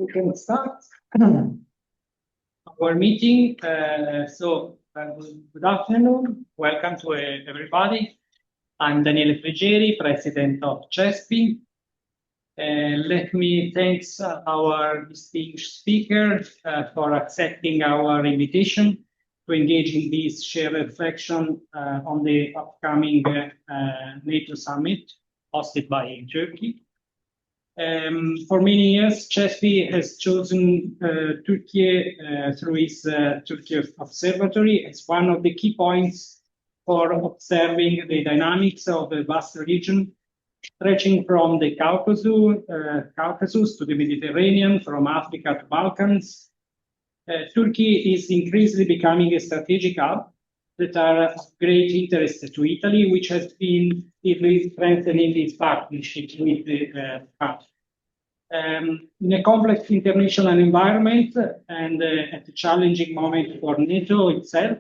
We can start our meeting. Good afternoon. Welcome to everybody. I'm Daniele Frigieri, President of CESPI. Let me thank our distinguished speaker for accepting our invitation to engage in this shared reflection on the upcoming NATO summit hosted by Turkey. For many years, CESPI has chosen Turkey through its Turkey Observatory as one of the key points for observing the dynamics of the vast region, stretching from the Caucasus to the Mediterranean, from Africa to Balkans. Turkey is increasingly becoming a strategic hub that are of great interest to Italy, which has been deeply strengthening its partnership with the country. In a complex international environment and at a challenging moment for NATO itself,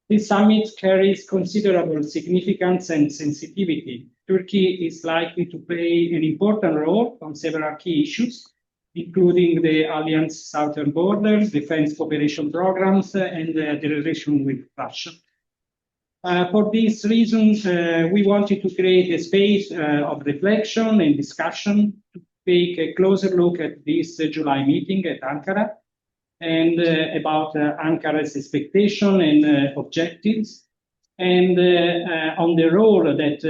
this summit carries considerable significance and sensitivity. Turkey is likely to play an important role on several key issues, including the alliance southern borders, defense cooperation programs, and the relation with Russia. For these reasons, we wanted to create a space of reflection and discussion to take a closer look at this July meeting at Ankara and about Ankara's expectation and objectives, and on the role that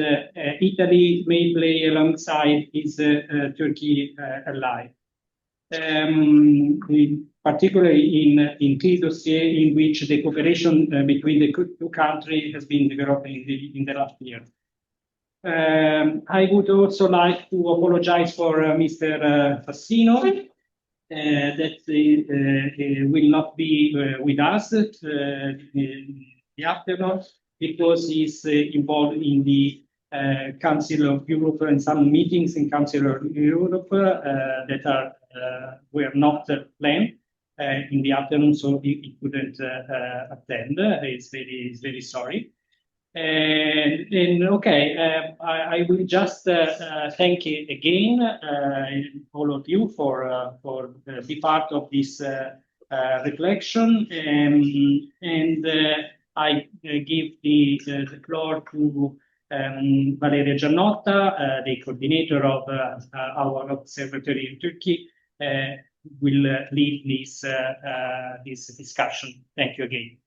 Italy may play alongside its Turkey ally. Particularly in key dossier in which the cooperation between the two countries has been developing in the last year. I would also like to apologize for Mr. Fassino, that will not be with us in the afternoon because he's involved in the Council of Europe and some meetings in Council of Europe that were not planned in the afternoon, so he couldn't attend. He's very sorry. I will just thank again all of you for be part of this reflection, and I give the floor to Valeria Giannotta, the coordinator of our observatory in Turkey, will lead this discussion. Thank you again.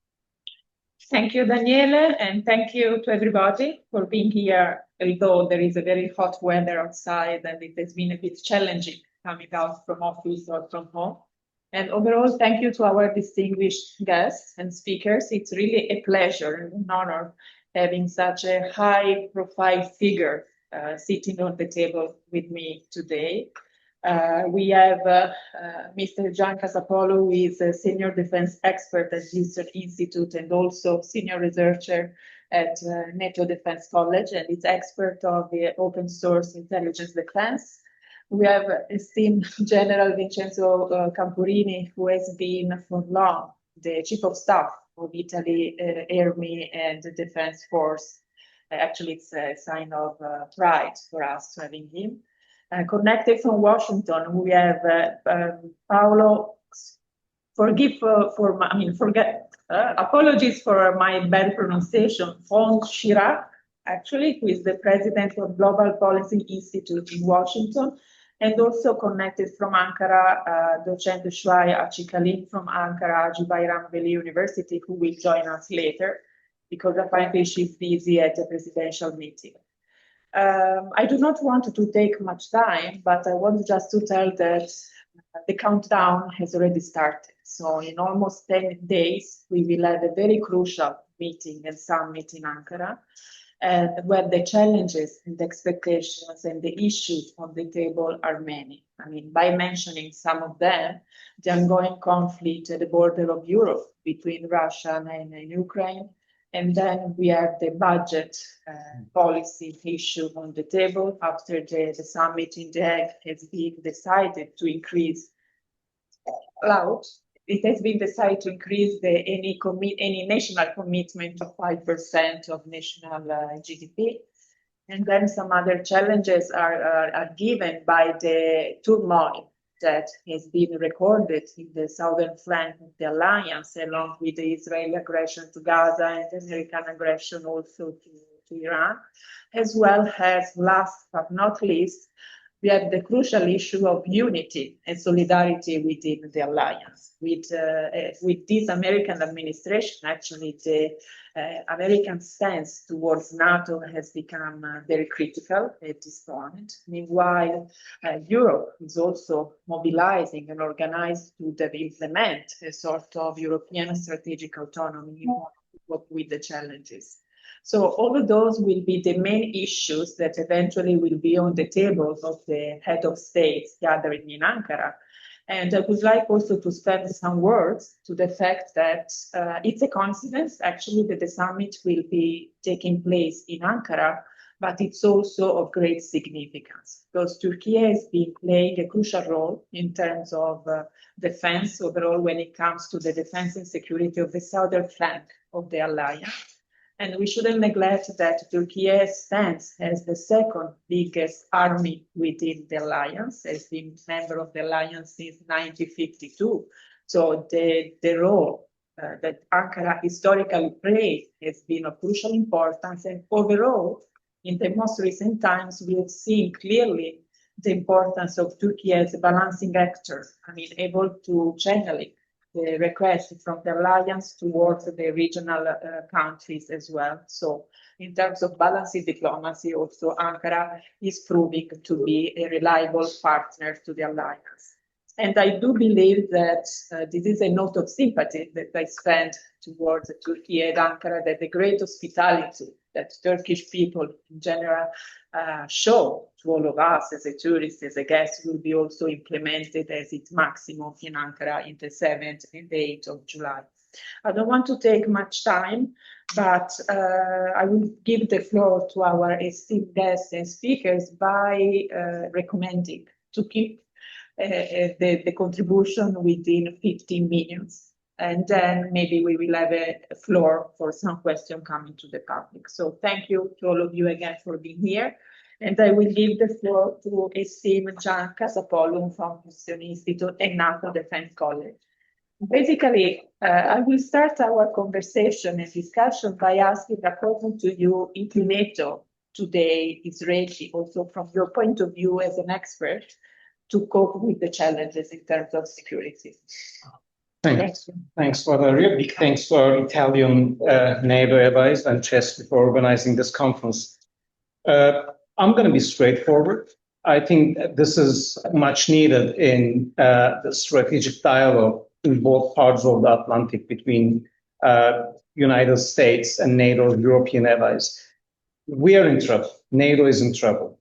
Thank you, Daniele, and thank you to everybody for being here, although there is a very hot weather outside and it has been a bit challenging coming out from office or from home. And overall, thank you to our distinguished guests and speakers. It's really a pleasure and an honor having such a high-profile figure sitting on the table with me today. We have Mr. Gian Casapolo, who is a senior defense expert at Eastern Institute and also senior researcher at NATO Defense College, and is expert of the open source intelligence defense. We have esteemed General Vincenzo Camporini, who has been for long the Chief of Staff of Italy Army and Defense Force. Actually, it's a sign of pride for us having him. Connected from Washington, we have Paolo. Apologies for my bad pronunciation. Von Schirach, actually, who is the president of Global Policy Institute in Washington, and also connected from Ankara, Docent Shuai Achikalim from Ankara Hacı Bayram Veli University, who will join us later because apparently she's busy at a presidential meeting. I do not want to take much time, but I want just to tell that the countdown has already started. So in almost 10 days, we will have a very crucial meeting and summit in Ankara, where the challenges and the expectations and the issues on the table are many. I mean, by mentioning some of them, the ongoing conflict at the border of Europe between Russia and Ukraine. And then we have the budget policy issue on the table after the summit in The Hague has been decided to increase It has been decided to increase any national commitment of 5% of national GDP. And then some other challenges are given by the turmoil that has been recorded in the southern flank of the alliance, along with the Israeli aggression to Gaza and the American aggression also to Iran, as well as, last but not least, we have the crucial issue of unity and solidarity within the alliance. With this American administration, actually, the American stance towards Nato has become very critical at this point. Meanwhile, Europe is also mobilizing and organized to implement a sort of European strategic autonomy with the challenges. So all of those will be the main issues that eventually will be on the table of the head of states gathering in Ankara. And I would like also to spend some words to the fact that it's a coincidence, actually, that the summit will be taking place in Ankara, but it's also of great significance because Turkey has been playing a crucial role in terms of defense overall when it comes to the defense and security of the southern flank of the alliance. And we shouldn't neglect that Turkey stands as the second biggest army within the alliance, has been member of the alliance since 1952. So the role that Ankara historically played has been of crucial importance. And overall, in the most recent times, we have seen clearly the importance of Turkey as a balancing actor, able to channel the request from the alliance towards the regional countries as well. So in terms of balancing diplomacy, also Ankara is proving to be a reliable partner to the alliance. And I do believe that this is a note of sympathy that I send towards Turkey and Ankara, that the great hospitality that Turkish people in general show to all of us as a tourist, as a guest, will be also implemented as its maximum in Ankara in the 7th and 8th of July. I don't want to take much time, but I will give the floor to our esteemed guests and speakers by recommending to keep the contribution within 15 minutes. And then maybe we will have a floor for some question coming to the public. So thank you to all of you again for being here. And I will give the floor to esteemed Gian Casapollum from Houston Institute and Nato Defense College. Basically, I will start our conversation and discussion by asking, according to you, if NATO today is ready, also from your point of view as an expert, to cope with the challenges in terms of security. Thanks. Thanks, Valeria. Big thanks to our Italian NATO allies and CESPI for organizing this conference. I'm going to be straightforward. I think this is much needed in the strategic dialogue in both parts of the Atlantic between United States and NATO European allies. We are in trouble. NATO is in trouble.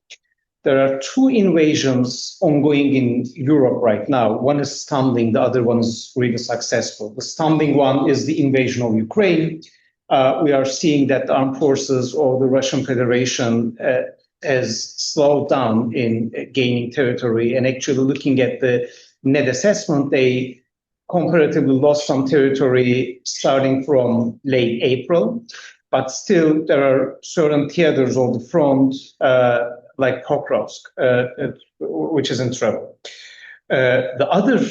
There are two invasions ongoing in Europe right now. One is stumbling, the other one is really successful. The stumbling one is the invasion of Ukraine. We are seeing that the armed forces of the Russian Federation has slowed down in gaining territory. And actually looking at the net assessment, they comparatively lost some territory starting from late April. But still, there are certain theaters of the front, like Pokrovsk, which is in trouble. The other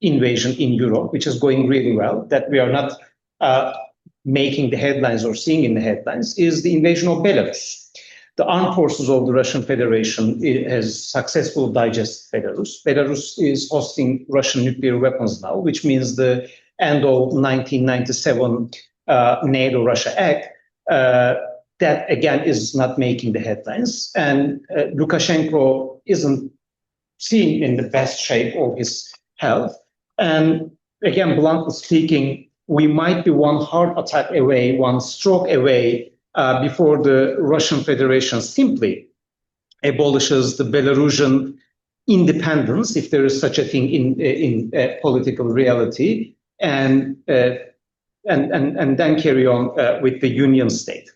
invasion in Europe, which is going really well, that we are not making the headlines or seeing in the headlines, is the invasion of Belarus. The armed forces of the Russian Federation has successfully digested Belarus. Belarus is hosting Russian nuclear weapons now, which means the end of 1997 NATO-Russia Act, that again is not making the headlines. And Lukashenko isn't seen in the best shape of his health. And again, bluntly speaking, we might be one heart attack away, one stroke away before the Russian Federation simply abolishes the Belarusian independence, if there is such a thing in political reality, and then carry on with the Union state.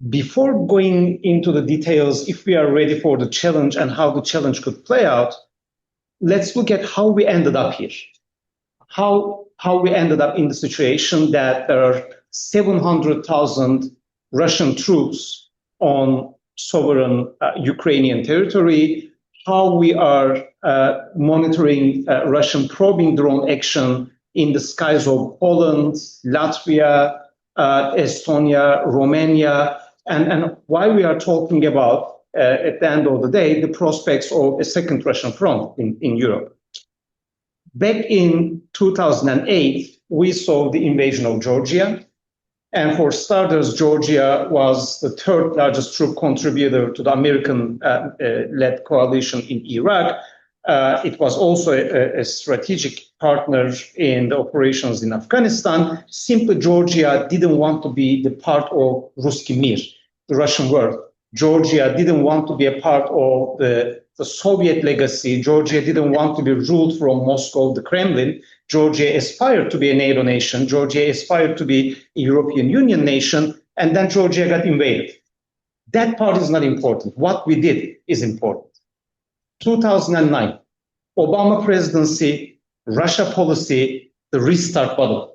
Before going into the details, if we are ready for the challenge and how the challenge could play out, let's look at how we ended up here. How we ended up in the situation that there are 700,000 Russian troops on sovereign Ukrainian territory, how we are monitoring Russian probing drone action in the skies of Poland, Latvia, Estonia, Romania, and why we are talking about, at the end of the day, the prospects of a second Russian front in Europe. Back in 2008, we saw the invasion of Georgia. And for starters, Georgia was the third largest troop contributor to the American-led coalition in Iraq. It was also a strategic partner in the operations in Afghanistan. Simply, Georgia didn't want to be the part of Ruski Mir, the Russian word. Georgia didn't want to be a part of the Soviet legacy. Georgia didn't want to be ruled from Moscow, the Kremlin. Georgia aspired to be a NATO nation. Georgia aspired to be a European Union nation. And then Georgia got invaded. That part is not important. What we did is important. 2009, Obama presidency, Russia policy, the restart button,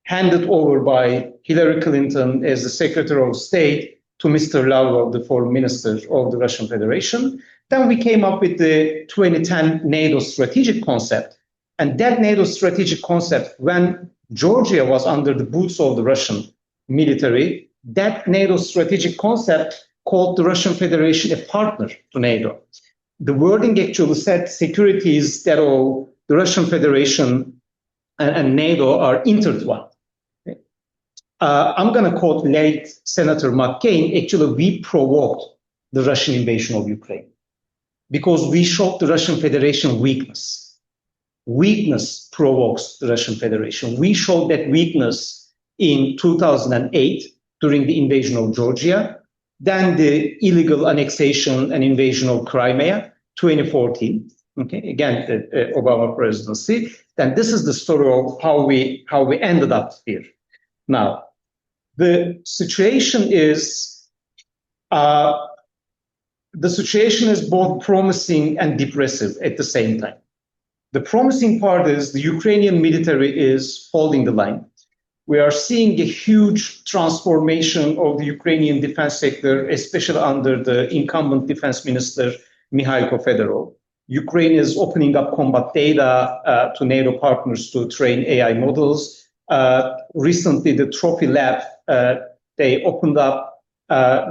handed over by Hillary Clinton as the Secretary of State to Mr. Lavrov, the Foreign Minister of the Russian Federation. Then we came up with the 2010 NATO strategic concept. And that NATO strategic concept, when Georgia was under the boots of the Russian military, that NATO strategic concept called the Russian Federation a partner to NATO. The wording actually said securities that all the Russian Federation and NATO are intertwined. I'm going to quote late Senator McCain. Actually, we provoked the Russian invasion of Ukraine because we showed the Russian Federation weakness. Weakness provokes the Russian Federation. We showed that weakness in 2008 during the invasion of Georgia, then the illegal annexation and invasion of Crimea, 2014. Okay, again, the Obama presidency. Then this is the story of how we ended up here. Now, the situation is both promising and depressive at the same time. The promising part is the Ukrainian military is holding the line. We are seeing a huge transformation of the Ukrainian defense sector, especially under the incumbent defense minister, Mikhail Fedorov. Ukraine is opening up combat data to NATO partners to train AI models. Recently, the Trophy Lab, they opened up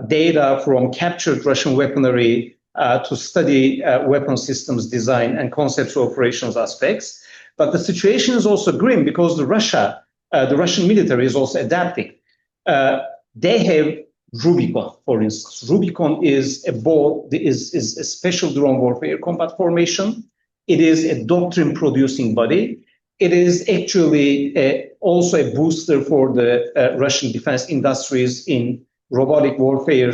data from captured Russian weaponry to study weapon systems design and conceptual operations aspects. But the situation is also grim because the Russian military is also adapting. They have Rubicon, for instance. Rubicon is a special drone warfare combat formation. It is a doctrine-producing body. It is actually also a booster for the Russian defense industries in robotic warfare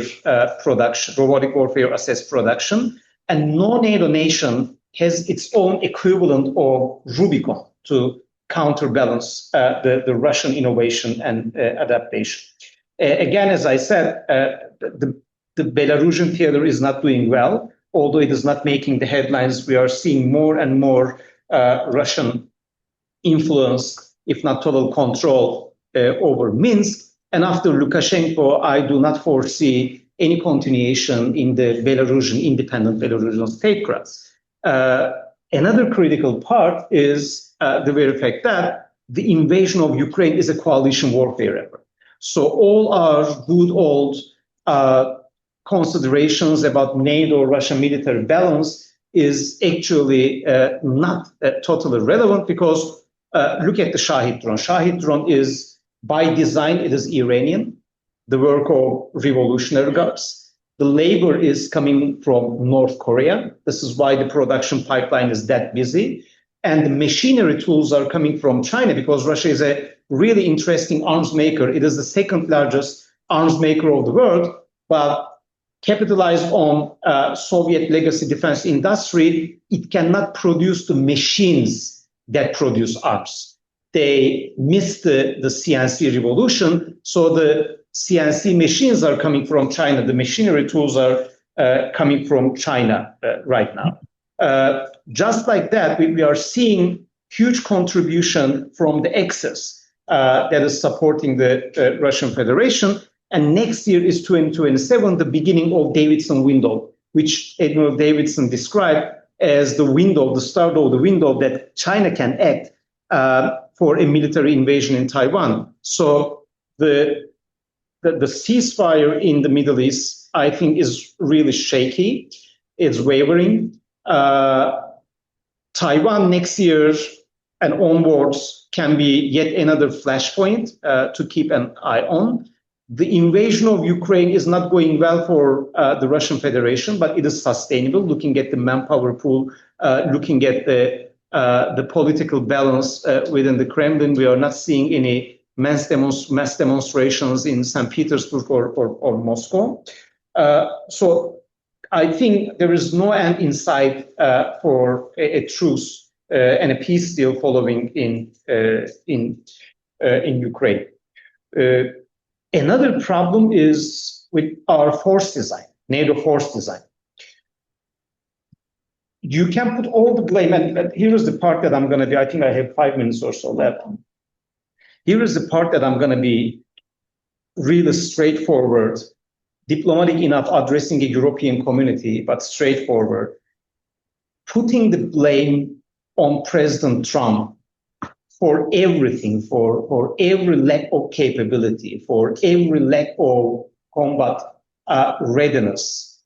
production, robotic warfare assets production. And no NATO nation has its own equivalent of Rubicon to counterbalance the Russian innovation and adaptation. Again, as I said, the Belarusian theater is not doing well, although it is not making the headlines. We are seeing more and more Russian influence, if not total control, over Minsk. And after Lukashenko, I do not foresee any continuation in the independent Belarusian statecrafts. Another critical part is the very fact that the invasion of Ukraine is a coalition warfare effort. So all our good old considerations about NATO-Russian military balance is actually not totally relevant because look at the Shahid drone. Shahid drone is, by design, it is Iranian, the work of Revolutionary Guards. The labor is coming from North Korea. This is why the production pipeline is that busy. And the machinery tools are coming from China because Russia is a really interesting arms maker. It is the second largest arms maker of the world, but capitalized on Soviet legacy defense industry, it cannot produce the machines that produce arms. They missed the CNC revolution, so the CNC machines are coming from China. The machinery tools are coming from China right now. Just like that, we are seeing huge contribution from the excess that is supporting the Russian Federation. And next year is 2027, the beginning of Davidson window, which Admiral Davidson described as the window, the start of the window that China can act for a military invasion in Taiwan. So the ceasefire in the Middle East, I think, is really shaky. It's wavering. Taiwan next year and onwards can be yet another flashpoint to keep an eye on. The invasion of Ukraine is not going well for the Russian Federation, but it is sustainable. Looking at the manpower pool, looking at the political balance within the Kremlin, we are not seeing any mass demonstrations in St. Petersburg or Moscow. So I think there is no end in sight for a truce and a peace deal following in Ukraine. Another problem is with our force design, NATO force design. You can put all the blame, and here is the part that I'm going to be, I think I have 5 minutes or so left. Here is the part that I'm going to be really straightforward, diplomatic enough, addressing a European community, but straightforward. Putting the blame on President Trump for everything, for every lack of capability, for every lack of combat readiness,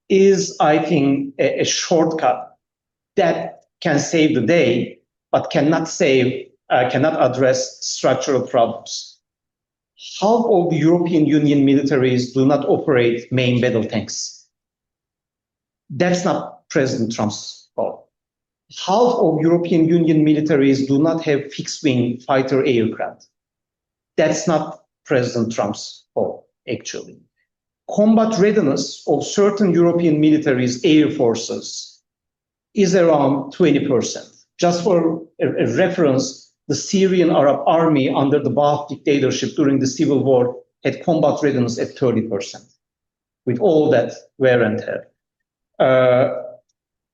is, I think, a shortcut that can save the day, but cannot address structural problems. Half of the European Union militaries do not operate main battle tanks. That's not President Trump's fault. Half of European Union militaries do not have fixed-wing fighter aircraft. That's not President Trump's fault, actually. Combat readiness of certain European militaries' air forces is around 20%. Just for a reference, the Syrian Arab Army under the Ba'ath dictatorship during the civil war had combat readiness at 30%, with all that wear and tear.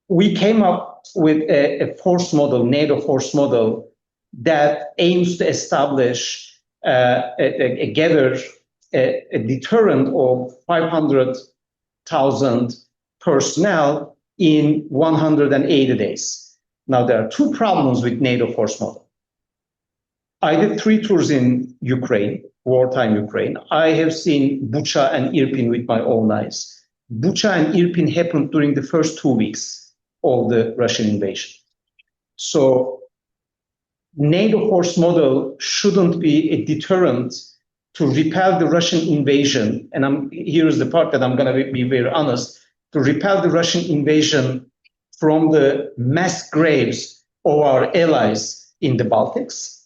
We came up with a force model, NATO force model, that aims to establish a deterrent of 500,000 personnel in 180 days. Now, there are two problems with NATO force model. I did 3 tours in Ukraine, wartime Ukraine. I have seen Bucha and Irpin with my own eyes. Bucha and Irpin happened during the first 2 weeks of the Russian invasion. So NATO force model shouldn't be a deterrent to repel the Russian invasion. And here's the part that I'm going to be very honest, to repel the Russian invasion from the mass graves of our allies in the Baltics,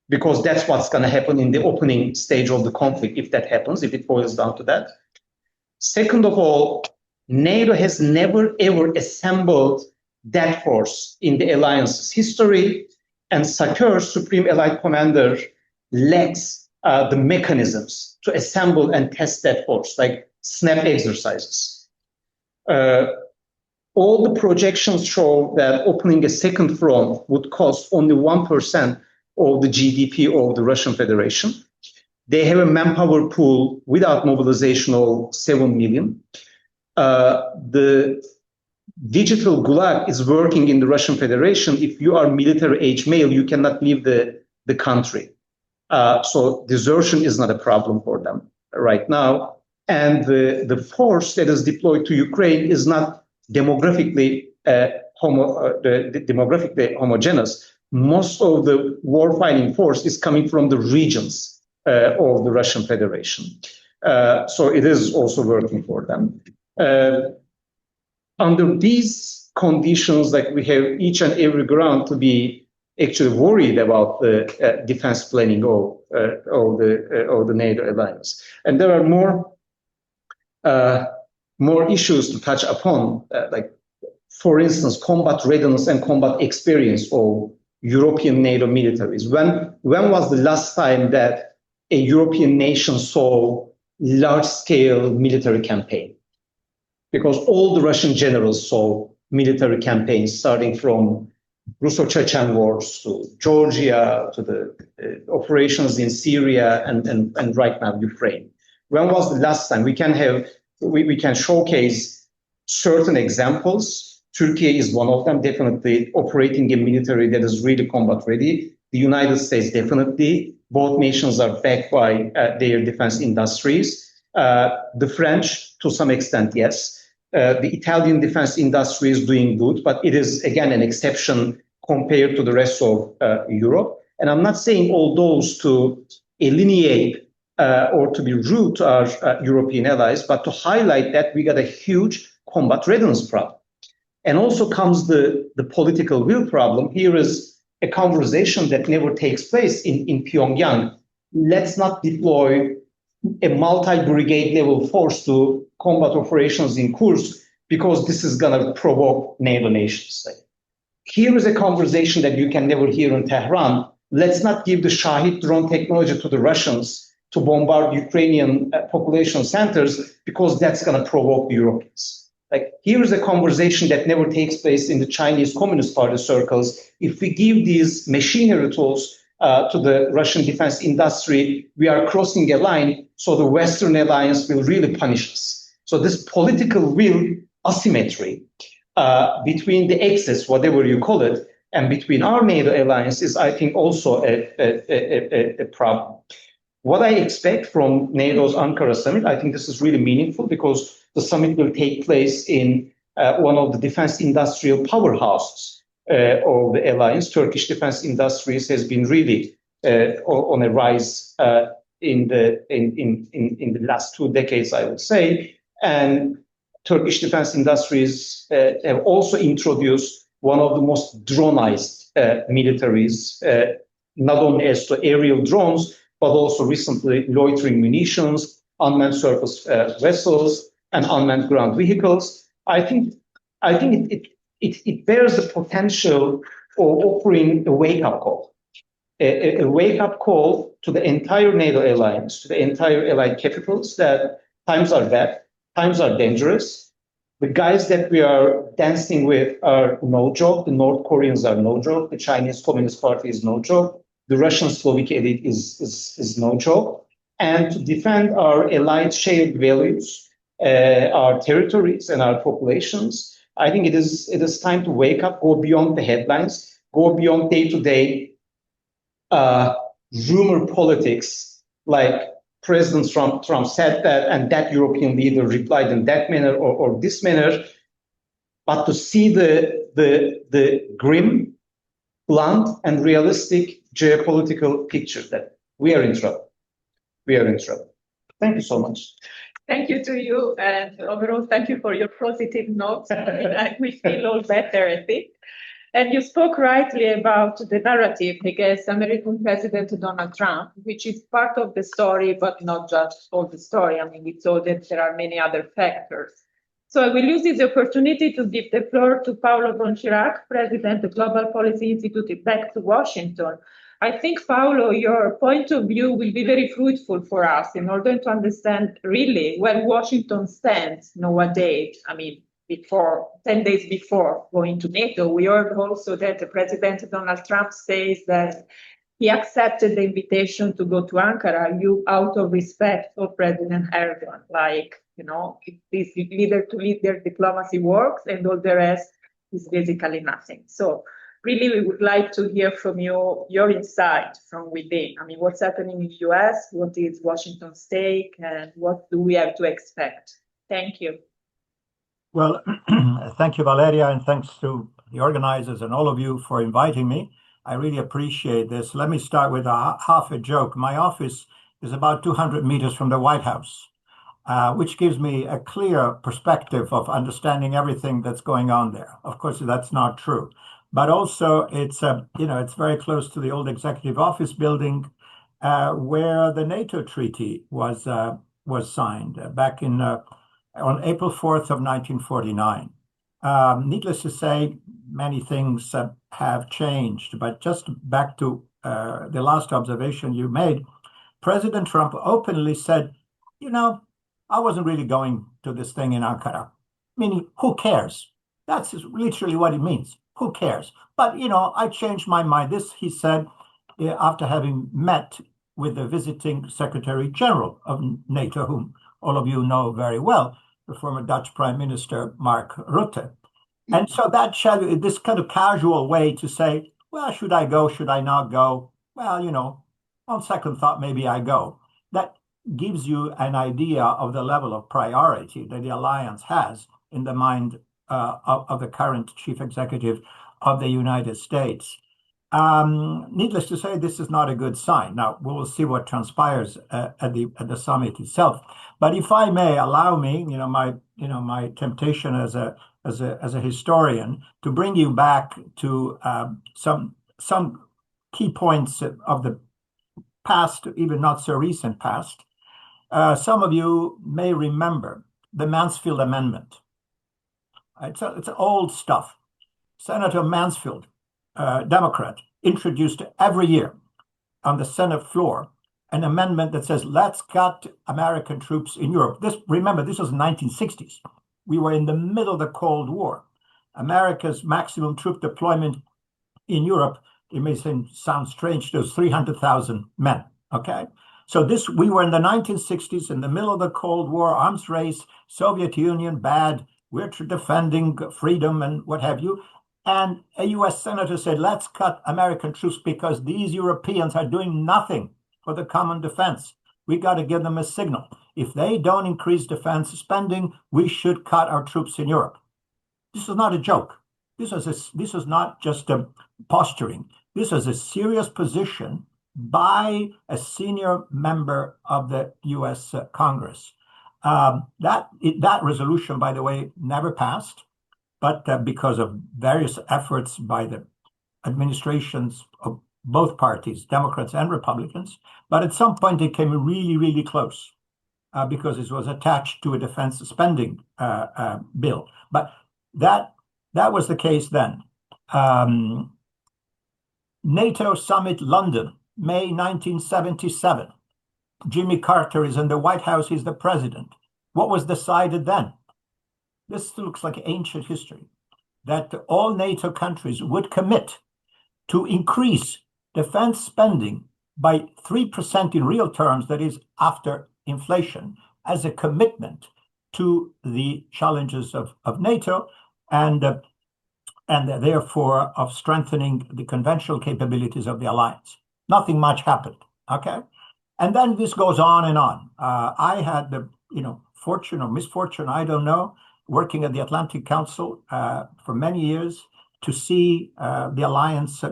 because that's what's going to happen in the opening stage of the conflict, if that happens, if it boils down to that. Second of all, NATO has never, ever assembled that force in the alliance's history, and SACEUR, Supreme Allied Commander, lacks the mechanisms to assemble and test that force, like SNAP exercises. All the projections show that opening a second front would cost only 1% of the GDP of the Russian Federation. They have a manpower pool without mobilization of 7 million. The digital gulag is working in the Russian Federation. If you are military-age male, you cannot leave the country. So desertion is not a problem for them right now. And the force that is deployed to Ukraine is not demographically homogeneous. Most of the warfighting force is coming from the regions of the Russian Federation. So it is also working for them. Under these conditions, like, we have each and every ground to be actually worried about the defense planning of the NATO alliance. And there are more issues to touch upon, like, for instance, combat readiness and combat experience of European NATO militaries. When was the last time that a European nation saw large-scale military campaign? Because all the Russian generals saw military campaigns, starting from Russo-Chechen wars to Georgia, to the operations in Syria, and right now Ukraine. When was the last time? We can showcase certain examples Turkey is one of them, definitely operating a military that is really combat ready. The United States, definitely. Both nations are backed by their defense industries. The French, to some extent, yes. The Italian defense industry is doing good, but it is, again, an exception compared to the rest of Europe. And I'm not saying all those to alienate or to be rude to our European allies, but to highlight that we got a huge combat readiness problem. And also comes the political will problem. Here is a conversation that never takes place in Pyongyang. Let's not deploy a multi-brigade level force to combat operations in Kursk because this is going to provoke NATO nations. Here is a conversation that you can never hear in Tehran. Let's not give the Shahid drone technology to the Russians to bombard Ukrainian population centers because that's going to provoke the Europeans. Like, here is a conversation that never takes place in the Chinese Communist Party circles. If we give these machinery tools to the Russian defense industry, we are crossing a line, so the Western alliance will really punish us. So this political will asymmetry between the axis, whatever you call it, and between our NATO alliance is, I think, also a problem. What I expect from NATO's Ankara summit, I think this is really meaningful because the summit will take place in one of the defense industrial powerhouses of the alliance. Turkish defense industries has been really on a rise in the last 2 decades, I would say. And Turkish defense industries have also introduced one of the most dronized militaries, not only as to aerial drones, but also recently loitering munitions, unmanned surface vessels, and unmanned ground vehicles. I think it bears the potential of offering a wake-up call, a wake-up call to the entire NATO alliance, to the entire allied capitals that times are bad, times are dangerous. The guys that we are dancing with are no joke. The North Koreans are no joke. The Chinese Communist Party is no joke. The Russian Slovak elite is no joke. And to defend our allied shared values, our territories and our populations, I think it is time to wake up, go beyond the headlines, go beyond day-to-day rumor politics, like President Trump said that, and that European leader replied in that manner or this manner, but to see the grim, blunt, and realistic geopolitical picture that we are in trouble. We are in trouble. Thank you so much. Thank you to you, and overall, thank you for your positive notes. We feel all better, I think. And you spoke rightly about the narrative against American President Donald Trump, which is part of the story, but not just all the story. I mean, we saw that there are many other factors. So I will use this opportunity to give the floor to Paulo von Schirach, President of Global Policy Institute, back to Washington. I think, Paulo, your point of view will be very fruitful for us in order to understand really where Washington stands nowadays. I mean, 10 days before going to NATO, we heard also that President Donald Trump says that he accepted the invitation to go to Ankara out of respect for President Erdogan. Like, you know, this leader to leader diplomacy works and all the rest is basically nothing. So really, we would like to hear from you, your insight from within. I mean, what's happening in the US, what is Washington's take, and what do we have to expect? Thank you. Well, thank you, Valeria, and thanks to the organizers and all of you for inviting me. I really appreciate this. Let me start with half a joke. My office is about 200 meters from the White House, which gives me a clear perspective of understanding everything that's going on there. Of course, that's not true. But also, it's it's very close to the old executive office building, where the NATO treaty was signed back in on April 4th of 1949. Needless to say, many things have changed. But just back to the last observation you made, President Trump openly said, I wasn't really going to this thing in Ankara. Meaning, who cares? That's literally what it means. Who cares? But, I changed my mind. This, he said, after having met with the visiting Secretary General of NATO, whom all of you know very well, the former Dutch Prime Minister, Mark Rutte. And so that this kind of casual way to say, well, should I go? Should I not go? Well, on second thought, maybe I go. That gives you an idea of the level of priority that the alliance has in the mind of the current chief executive of the United States. Needless to say, this is not a good sign. Now, we will see what transpires at the summit itself. But if I may allow me, my temptation as a historian to bring you back to some key points of the past, even not so recent past. Some of you may remember the Mansfield Amendment. It's old stuff. Senator Mansfield, Democrat, introduced every year on the Senate floor an amendment that says, let's cut American troops in Europe. Remember, this was 1960s. We were in the middle of the Cold War. America's maximum troop deployment in Europe, it may sound strange, there's 300,000 men, okay? So we were in the 1960s, in the middle of the Cold War, arms race, Soviet Union, bad, we're defending freedom and what have you. And a US senator said, let's cut American troops because these Europeans are doing nothing for the common defense. We got to give them a signal. If they don't increase defense spending, we should cut our troops in Europe. This is not a joke. This is not just a posturing. This is a serious position by a senior member of the U.S. Congress. That resolution, by the way, never passed, but because of various efforts by the administrations of both parties, Democrats and Republicans. But at some point, it came really, really close because it was attached to a defense spending bill. But that was the case then. NATO Summit London, May 1977. Jimmy Carter is in the White House, he's the president. What was decided then? This looks like ancient history, that all NATO countries would commit to increase defense spending by 3% in real terms, that is after inflation, as a commitment to the challenges of NATO and therefore of strengthening the conventional capabilities of the alliance. Nothing much happened, okay? And then this goes on and on. I had the fortune or misfortune, I don't know, working at the Atlantic Council for many years to see the alliance,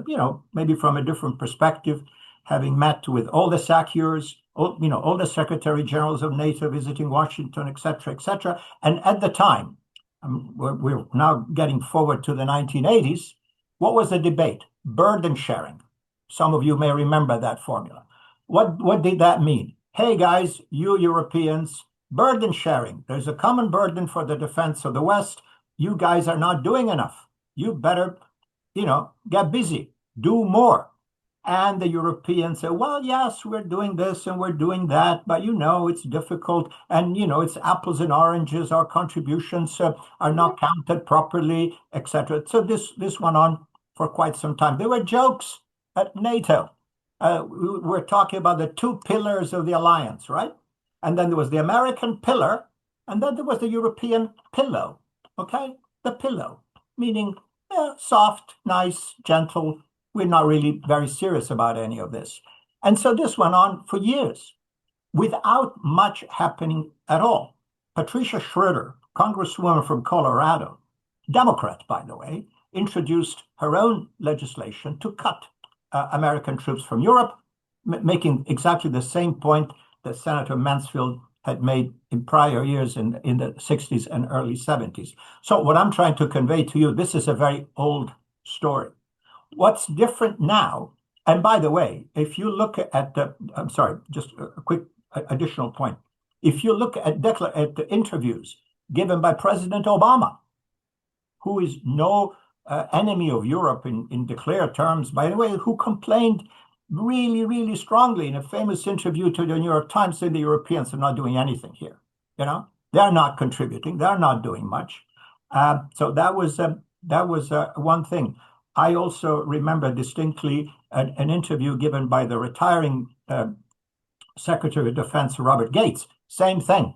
maybe from a different perspective, having met with all the SACEURs, all the Secretary Generals of NATO visiting Washington, et cetera. And at the time, we're now getting forward to the 1980s, what was the debate? Burden sharing. Some of you may remember that formula. What did that mean? Hey guys, you Europeans, burden sharing. There's a common burden for the defense of the West. You guys are not doing enough. You better, get busy, do more. And the Europeans say, well, yes, we're doing this and we're doing that, but it's difficult. And, it's apples and oranges. Our contributions are not counted properly, etc. So this went on for quite some time. There were jokes at NATO. We're talking about the two pillars of the alliance, right? And then there was the American pillar, and then there was the European pillow, okay? The pillow, meaning soft, nice, gentle. We're not really very serious about any of this. And so this went on for years without much happening at all. Patricia Schroeder, Congresswoman from Colorado, Democrat, by the way, introduced her own legislation to cut American troops from Europe, making exactly the same point that Senator Mansfield had made in prior years in the 60s and early 70s. So what I'm trying to convey to you, this is a very old story. What's different now, and by the way, if you look at just a quick additional point. If you look at the interviews given by President Obama, who is no enemy of Europe in declared terms, by the way, who complained really, really strongly in a famous interview to the New York Times, saying the Europeans are not doing anything here. They're not contributing. They're not doing much. So that was one thing. I also remember distinctly an interview given by the retiring Secretary of Defense, Robert Gates. Same thing.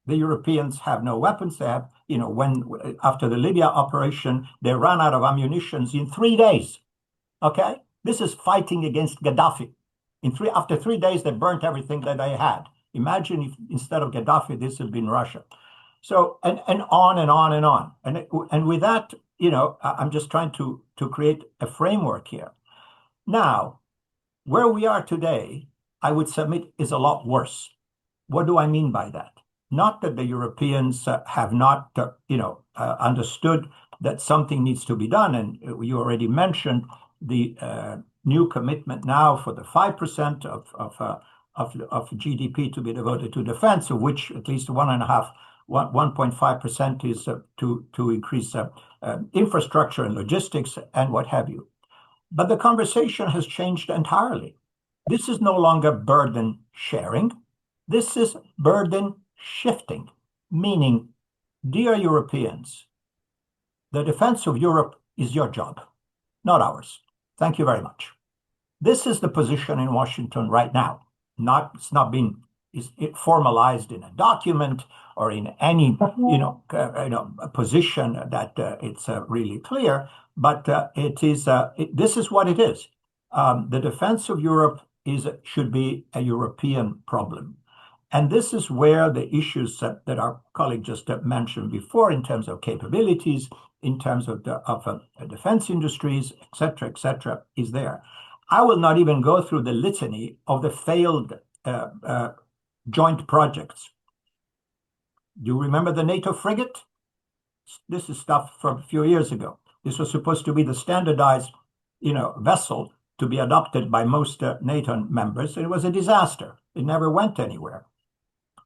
The Europeans have no weapons. They have after the Libya operation, they ran out of ammunition in 3 days. Okay? This is fighting against Gaddafi. After 3 days, they burnt everything that they had. Imagine if instead of Gaddafi, this had been Russia. So, and on and on and on. And with that, I'm just trying to create a framework here. Now, where we are today, I would submit, is a lot worse. What do I mean by that? Not that the Europeans have not, understood that something needs to be done. And you already mentioned the new commitment now for the 5% of GDP to be devoted to defense, of which at least 1.5% is to increase infrastructure and logistics and what have you. But the conversation has changed entirely. This is no longer burden sharing. This is burden shifting, meaning, dear Europeans, the defense of Europe is your job, not ours. Thank you very much. This is the position in Washington right now. It's not been formalized in a document or in any position that it's really clear, but this is what it is. The defense of Europe should be a European problem. And this is where the issues that our colleague just mentioned before, in terms of capabilities, in terms of defense industries, et cetera, is there. I will not even go through the litany of the failed joint projects. Do you remember the Nato frigate? This is stuff from a few years ago. This was supposed to be the standardized, vessel to be adopted by most NATO members. It was a disaster. It never went anywhere.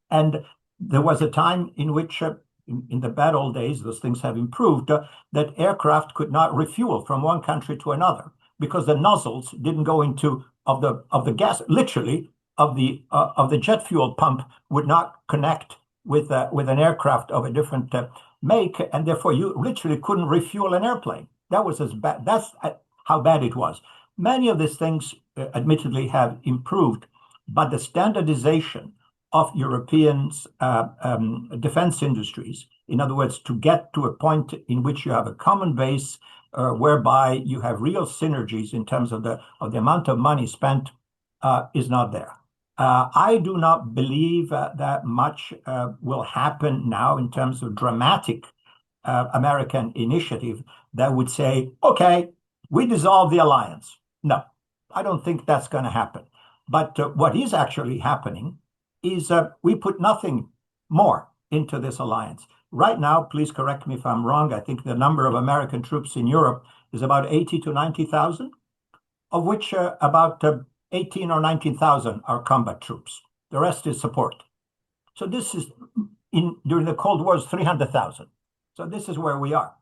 And there was a time in which, in the bad old days, those things have improved, that aircraft could not refuel from one country to another because the nozzles didn't go into of the gas, literally of the jet fuel pump would not connect with an aircraft of a different make, and therefore you literally couldn't refuel an airplane. That was as bad. That's how bad it was. Many of these things, admittedly, have improved, but the standardization of Europeans' defense industries, in other words, to get to a point in which you have a common base whereby you have real synergies in terms of the amount of money spent, is not there. I do not believe that much will happen now in terms of dramatic American initiative that would say, okay, we dissolve the alliance. No, I don't think that's going to happen. But what is actually happening is we put nothing more into this alliance. Right now, please correct me if I'm wrong, I think the number of American troops in Europe is about 80 to 90,000, of which about 18 or 19,000 are combat troops. The rest is support. So this is, during the Cold War, 300,000. So this is where we are.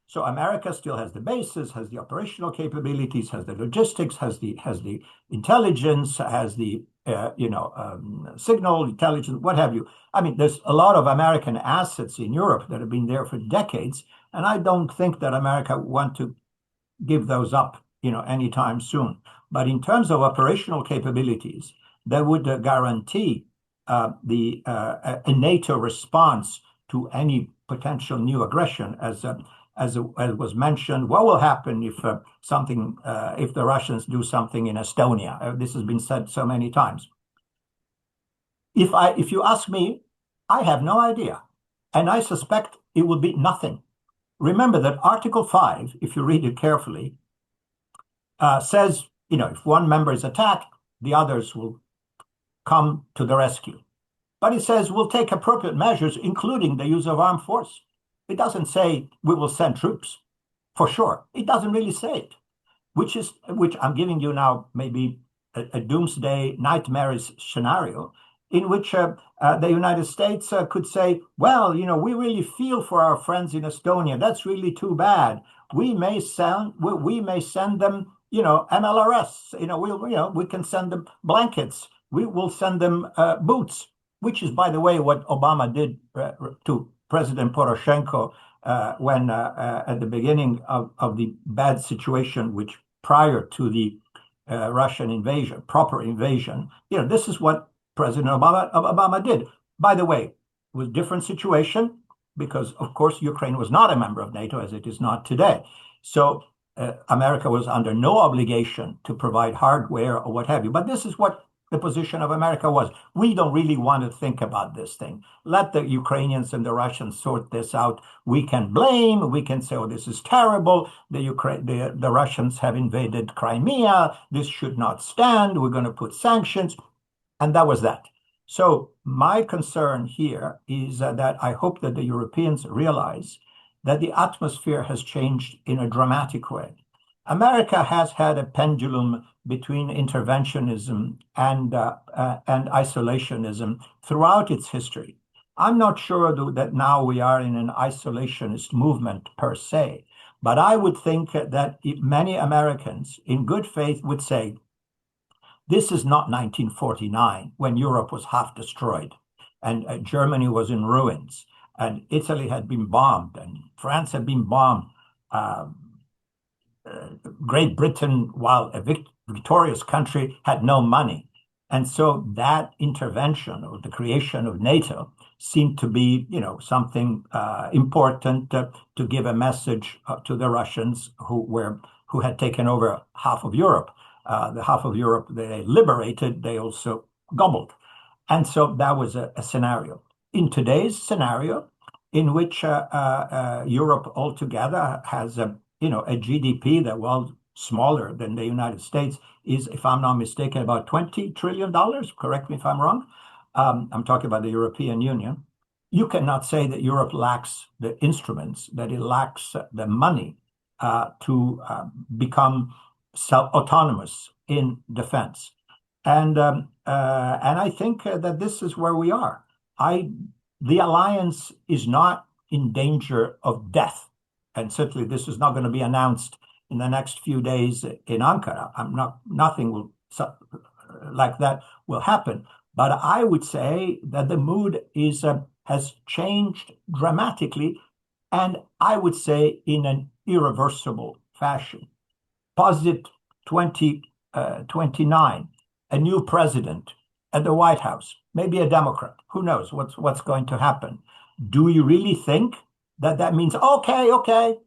So America still has the bases, has the operational capabilities, has the logistics, has the intelligence, has the signal intelligence, what have you. I mean, there's a lot of American assets in Europe that have been there for decades, and I don't think that America want to give those up, anytime soon. But in terms of operational capabilities, that would guarantee a NATO response to any potential new aggression, as was mentioned. What will happen if if the Russians do something in Estonia? This has been said so many times. If you ask me, I have no idea, and I suspect it will be nothing. Remember that Article 5, if you read it carefully, says, if one member is attacked, the others will come to the rescue. But it says we'll take appropriate measures, including the use of armed force. It doesn't say we will send troops, for sure. It doesn't really say it, which I'm giving you now maybe a doomsday nightmarish scenario in which the United States could say, well, we really feel for our friends in Estonia. That's really too bad. We may send them, MLRS. We can send them blankets. We will send them boots, which is, by the way, what Obama did to President Poroshenko when at the beginning of the bad situation, which prior to the Russian invasion, proper invasion, this is what President Obama did. By the way, it was a different situation, because, of course, Ukraine was not a member of NATO as it is not today. So America was under no obligation to provide hardware or what have you. But this is what the position of America was. We don't really want to think about this thing. Let the Ukrainians and the Russians sort this out. We can blame. We can say, oh, this is terrible. The Russians have invaded Crimea. This should not stand. We're going to put sanctions. And that was that. So my concern here is that I hope that the Europeans realize that the atmosphere has changed in a dramatic way. America has had a pendulum between interventionism and isolationism throughout its history. I'm not sure that now we are in an isolationist movement per se, but I would think that many Americans in good faith would say, this is not 1949 when Europe was half destroyed and Germany was in ruins and Italy had been bombed and France had been bombed. Great Britain, while a victorious country, had no money. And so that intervention or the creation of NATO seemed to be, something important to give a message to the Russians who had taken over half of Europe. The half of Europe they liberated, they also gobbled. And so that was a scenario. In today's scenario, in which Europe altogether has a GDP that, while smaller than the United States, is, if I'm not mistaken, about $20 trillion. Correct me if I'm wrong. I'm talking about the European Union. You cannot say that Europe lacks the instruments, that it lacks the money to become autonomous in defense. And I think that this is where we are. The alliance is not in danger of death. And certainly this is not going to be announced in the next few days in Ankara. Nothing like that will happen. But I would say that the mood has changed dramatically, and I would say in an irreversible fashion. Posit 2029, a new president at the White House, maybe a Democrat. Who knows what's going to happen? Do you really think that means okay,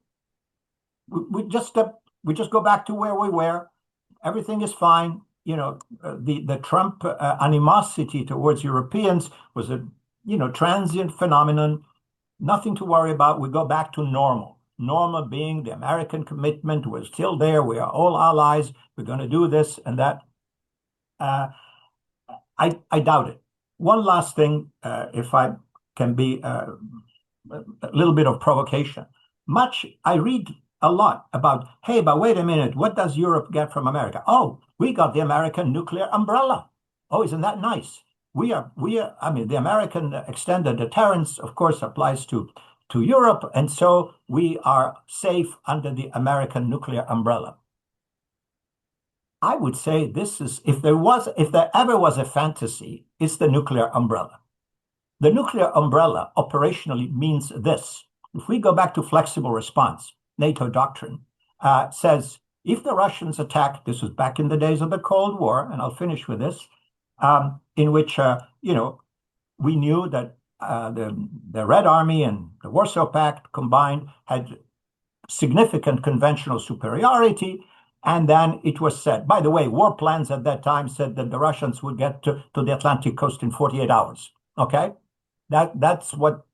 we just go back to where we were, everything is fine? The Trump animosity towards Europeans was a transient phenomenon, nothing to worry about. We go back to normal. Normal being the American commitment. We're still there. We are all allies. We're going to do this and that. I doubt it. One last thing, if I can be a little bit of provocation. I read a lot about, hey, but wait a minute, what does Europe get from America? Oh, we got the American nuclear umbrella. Oh, isn't that nice? The American extended deterrence, of course, applies to Europe, and so we are safe under the American nuclear umbrella. I would say this is, if there ever was a fantasy, it's the nuclear umbrella. The nuclear umbrella operationally means this. If we go back to flexible response, NATO doctrine says, if the Russians attack, this was back in the days of the Cold War, and I'll finish with this, in which, we knew that the Red Army and the Warsaw Pact combined had significant conventional superiority. And then it was said, by the way, war plans at that time said that the Russians would get to the Atlantic coast in 48 hours. Okay? That's what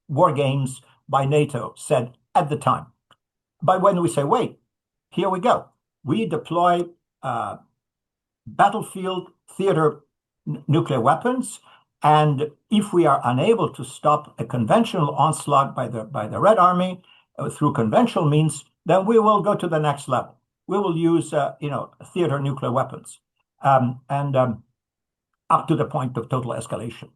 war games by NATO said at the time. But when we say, wait, here we go. We deploy battlefield theater nuclear weapons. And if we are unable to stop a conventional onslaught by the Red Army through conventional means, then we will go to the next level. We will use, theater nuclear weapons, and up to the point of total escalation.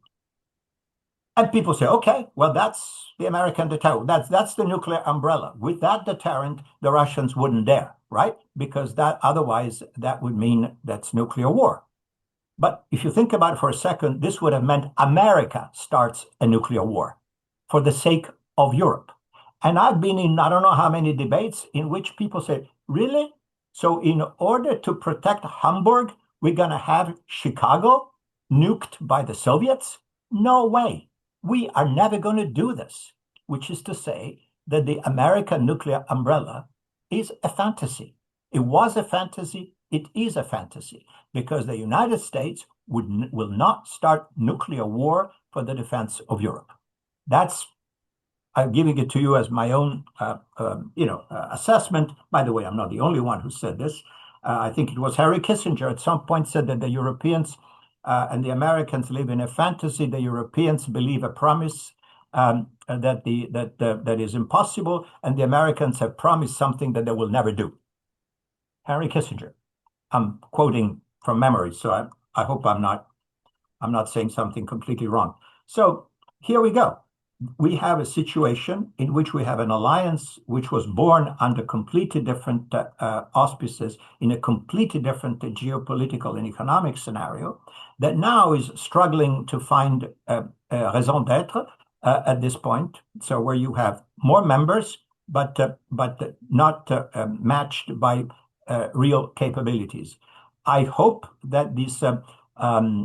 And people say, okay, well, that's the American deterrent. That's the nuclear umbrella. With that deterrent, the Russians wouldn't dare, right? Because otherwise that would mean that's nuclear war. But if you think about it for a second, this would have meant America starts a nuclear war for the sake of Europe. And I've been in I don't know how many debates in which people say, really? So in order to protect Hamburg, we're going to have Chicago nuked by the Soviets? No way. We are never going to do this. which is to say that the American nuclear umbrella is a fantasy. It was a fantasy, it is a fantasy, because the United States will not start nuclear war for the defense of Europe. I'm giving it to you as my own, assessment. By the way, I'm not the only one who said this. I think it was Henry Kissinger at some point said that the Europeans and the Americans live in a fantasy. The Europeans believe a promise that is impossible, and the Americans have promised something that they will never do. Henry Kissinger. I'm quoting from memory, so I hope I'm not saying something completely wrong. So here we go. We have a situation in which we have an alliance which was born under completely different auspices in a completely different geopolitical and economic scenario that now is struggling to find a raison d'être at this point. So where you have more members, but not matched by real capabilities. I hope that this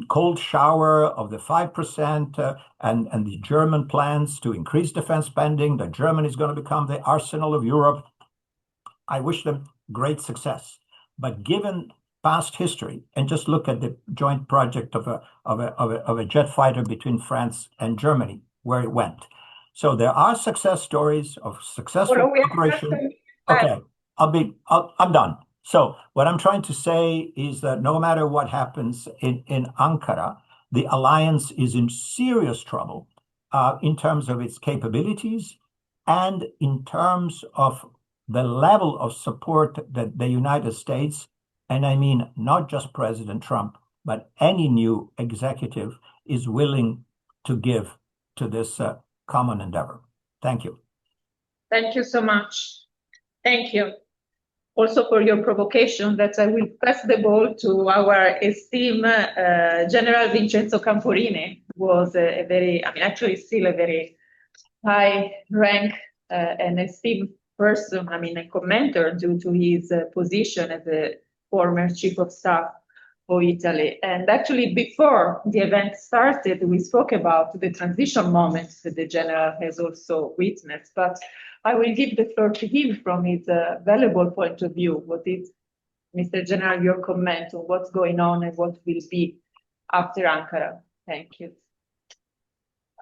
cold shower of the 5% and the German plans to increase defense spending, that Germany is going to become the arsenal of Europe. I wish them great success. But given past history, and just look at the joint project of a jet fighter between France and Germany, where it went. So there are success stories of successful cooperation. Okay, I'm done. So what I'm trying to say is that no matter what happens in Ankara, the alliance is in serious trouble in terms of its capabilities and in terms of the level of support that the United States, and I mean not just President Trump, but any new executive is willing to give to this common endeavor. Thank you. Thank you so much. Thank you. Also for your provocation that I will pass the ball to our esteemed General Vincenzo Camporini, who was actually still a very high rank and esteemed person, a commenter due to his position as a former chief of staff for Italy. And actually before the event started, we spoke about the transition moments that the general has also witnessed, but I will give the floor to him from his valuable point of view. What is, Mr. General, your comment on what's going on and what will be after Ankara? Thank you.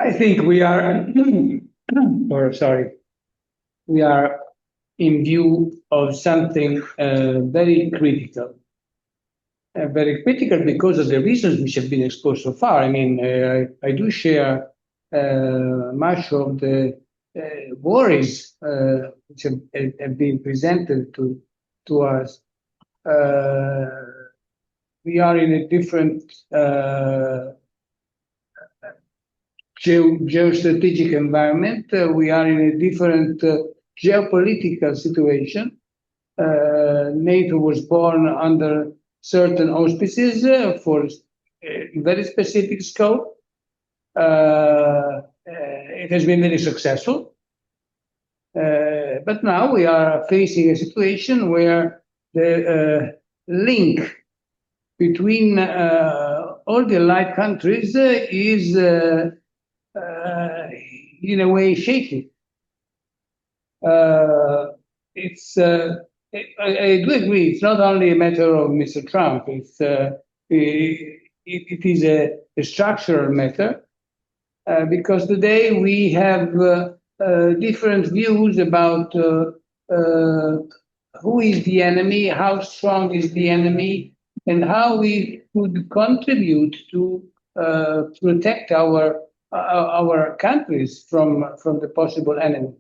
I think we are, we are in view of something very critical. Very critical because of the reasons which have been exposed so far. I do share much of the worries which have been presented to us. We are in a different geostrategic environment. We are in a different geopolitical situation. NATO was born under certain auspices for a very specific scope. It has been very successful. But now we are facing a situation where the link between all the allied countries is in a way shaky. I do agree. It's not only a matter of Mr. Trump. It is a structural matter because today we have different views about who is the enemy, how strong is the enemy, and how we could contribute to protect our countries from the possible enemy.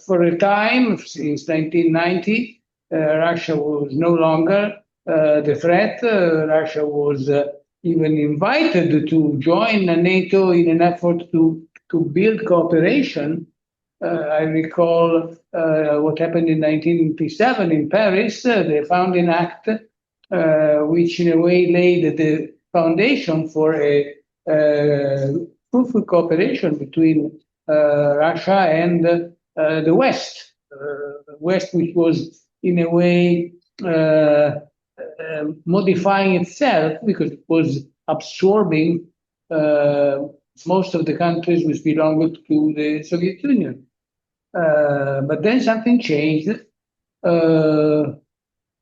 For a time, since 1990, Russia was no longer the threat. Russia was even invited to join NATO in an effort to build cooperation. I recall what happened in 1957 in Paris, the Founding Act, which in a way laid the foundation for a fruitful cooperation between Russia and the West. West, which was in a way modifying itself because it was absorbing most of the countries which belonged to the Soviet Union. But then something changed for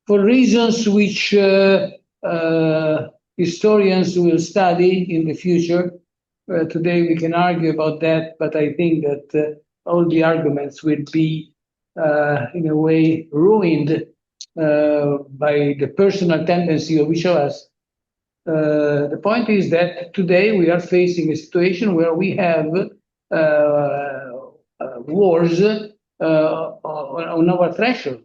reasons which historians will study in the future. Today we can argue about that, but I think that all the arguments will be in a way ruined by the personal tendency of each of us. The point is that today we are facing a situation where we have wars on our threshold.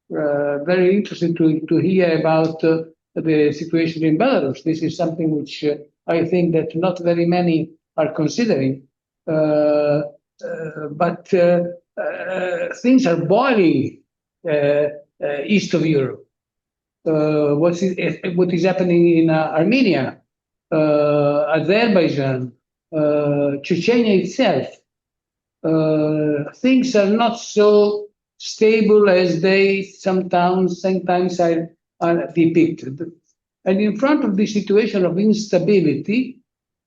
Very interesting to hear about the situation in Belarus. This is something which I think that not very many are considering. But things are boiling east of Europe. What is happening in Armenia, Azerbaijan, Chechnya itself. Things are not so stable as they sometimes are depicted. And in front of this situation of instability,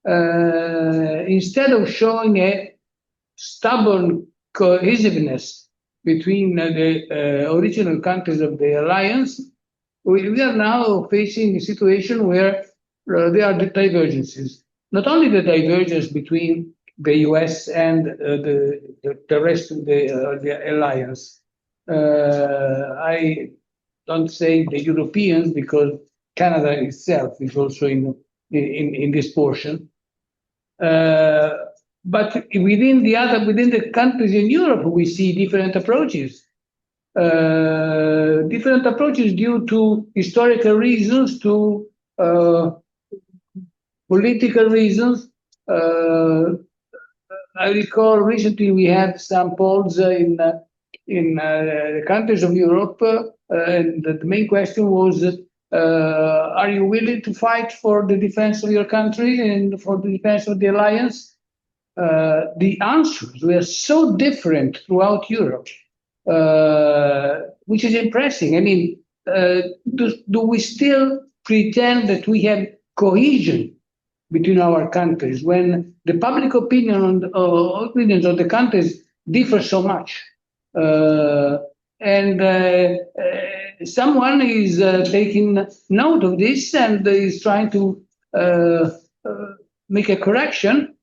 instead of showing a stubborn cohesiveness between the original countries of the alliance, we are now facing a situation where there are divergences. Not only the divergence between the US and the rest of the alliance. I don't say the Europeans because Canada itself is also in this portion. But within the countries in Europe, we see different approaches. Different approaches due to historical reasons, to political reasons. I recall recently we had some polls in the countries of Europe, and the main question was, are you willing to fight for the defense of your country and for the defense of the alliance? The answers were so different throughout Europe, which is impressive. I mean, do we still pretend that we have cohesion between our countries when the public opinions of the countries differ so much? And someone is taking note of this and is trying to make a correction.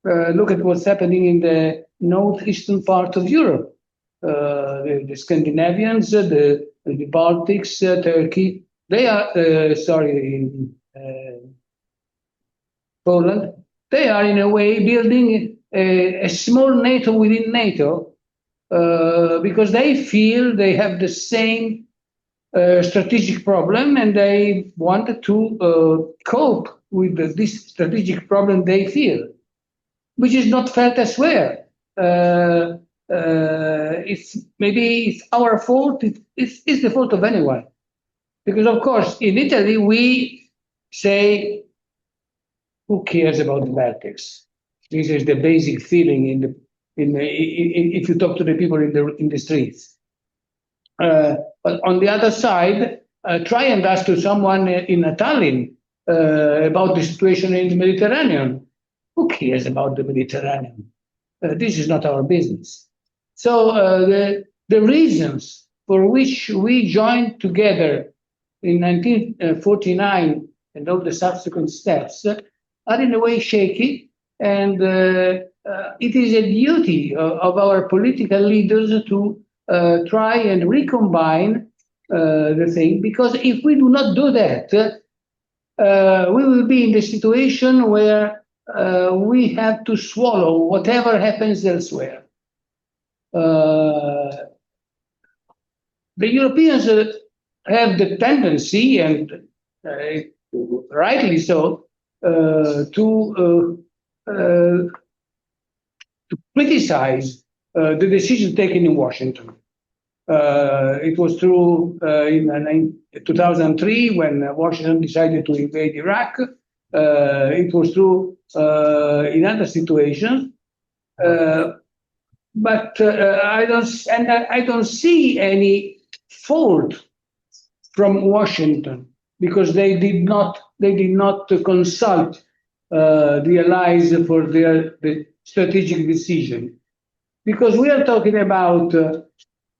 Look at what's happening in the northeastern part of Europe. The Scandinavians, the Baltics, Turkey, they are, Poland, they are in a way building a small NATO within NATO because they feel they have the same strategic problem and they wanted to cope with this strategic problem they feel, which is not felt elsewhere. It's our fault. It's the fault of anyone, because of course in Italy we say, who cares about the Baltics? This is the basic feeling if you talk to the people in the streets. But on the other side, try and ask to someone in Tallinn about the situation in the Mediterranean. Who cares about the Mediterranean? This is not our business. So the reasons for which we joined together in 1949 and all the subsequent steps are in a way shaky, and it is a duty of our political leaders to try and recombine the thing, because if we do not do that, we will be in the situation where we have to swallow whatever happens elsewhere. The Europeans have the tendency, and rightly so, to criticize the decision taken in Washington. It was true in 2003 when Washington decided to invade Iraq. It was true in other situations. But I don't see any fault from Washington, because they did not consult the allies for the strategic decision. Because we are talking about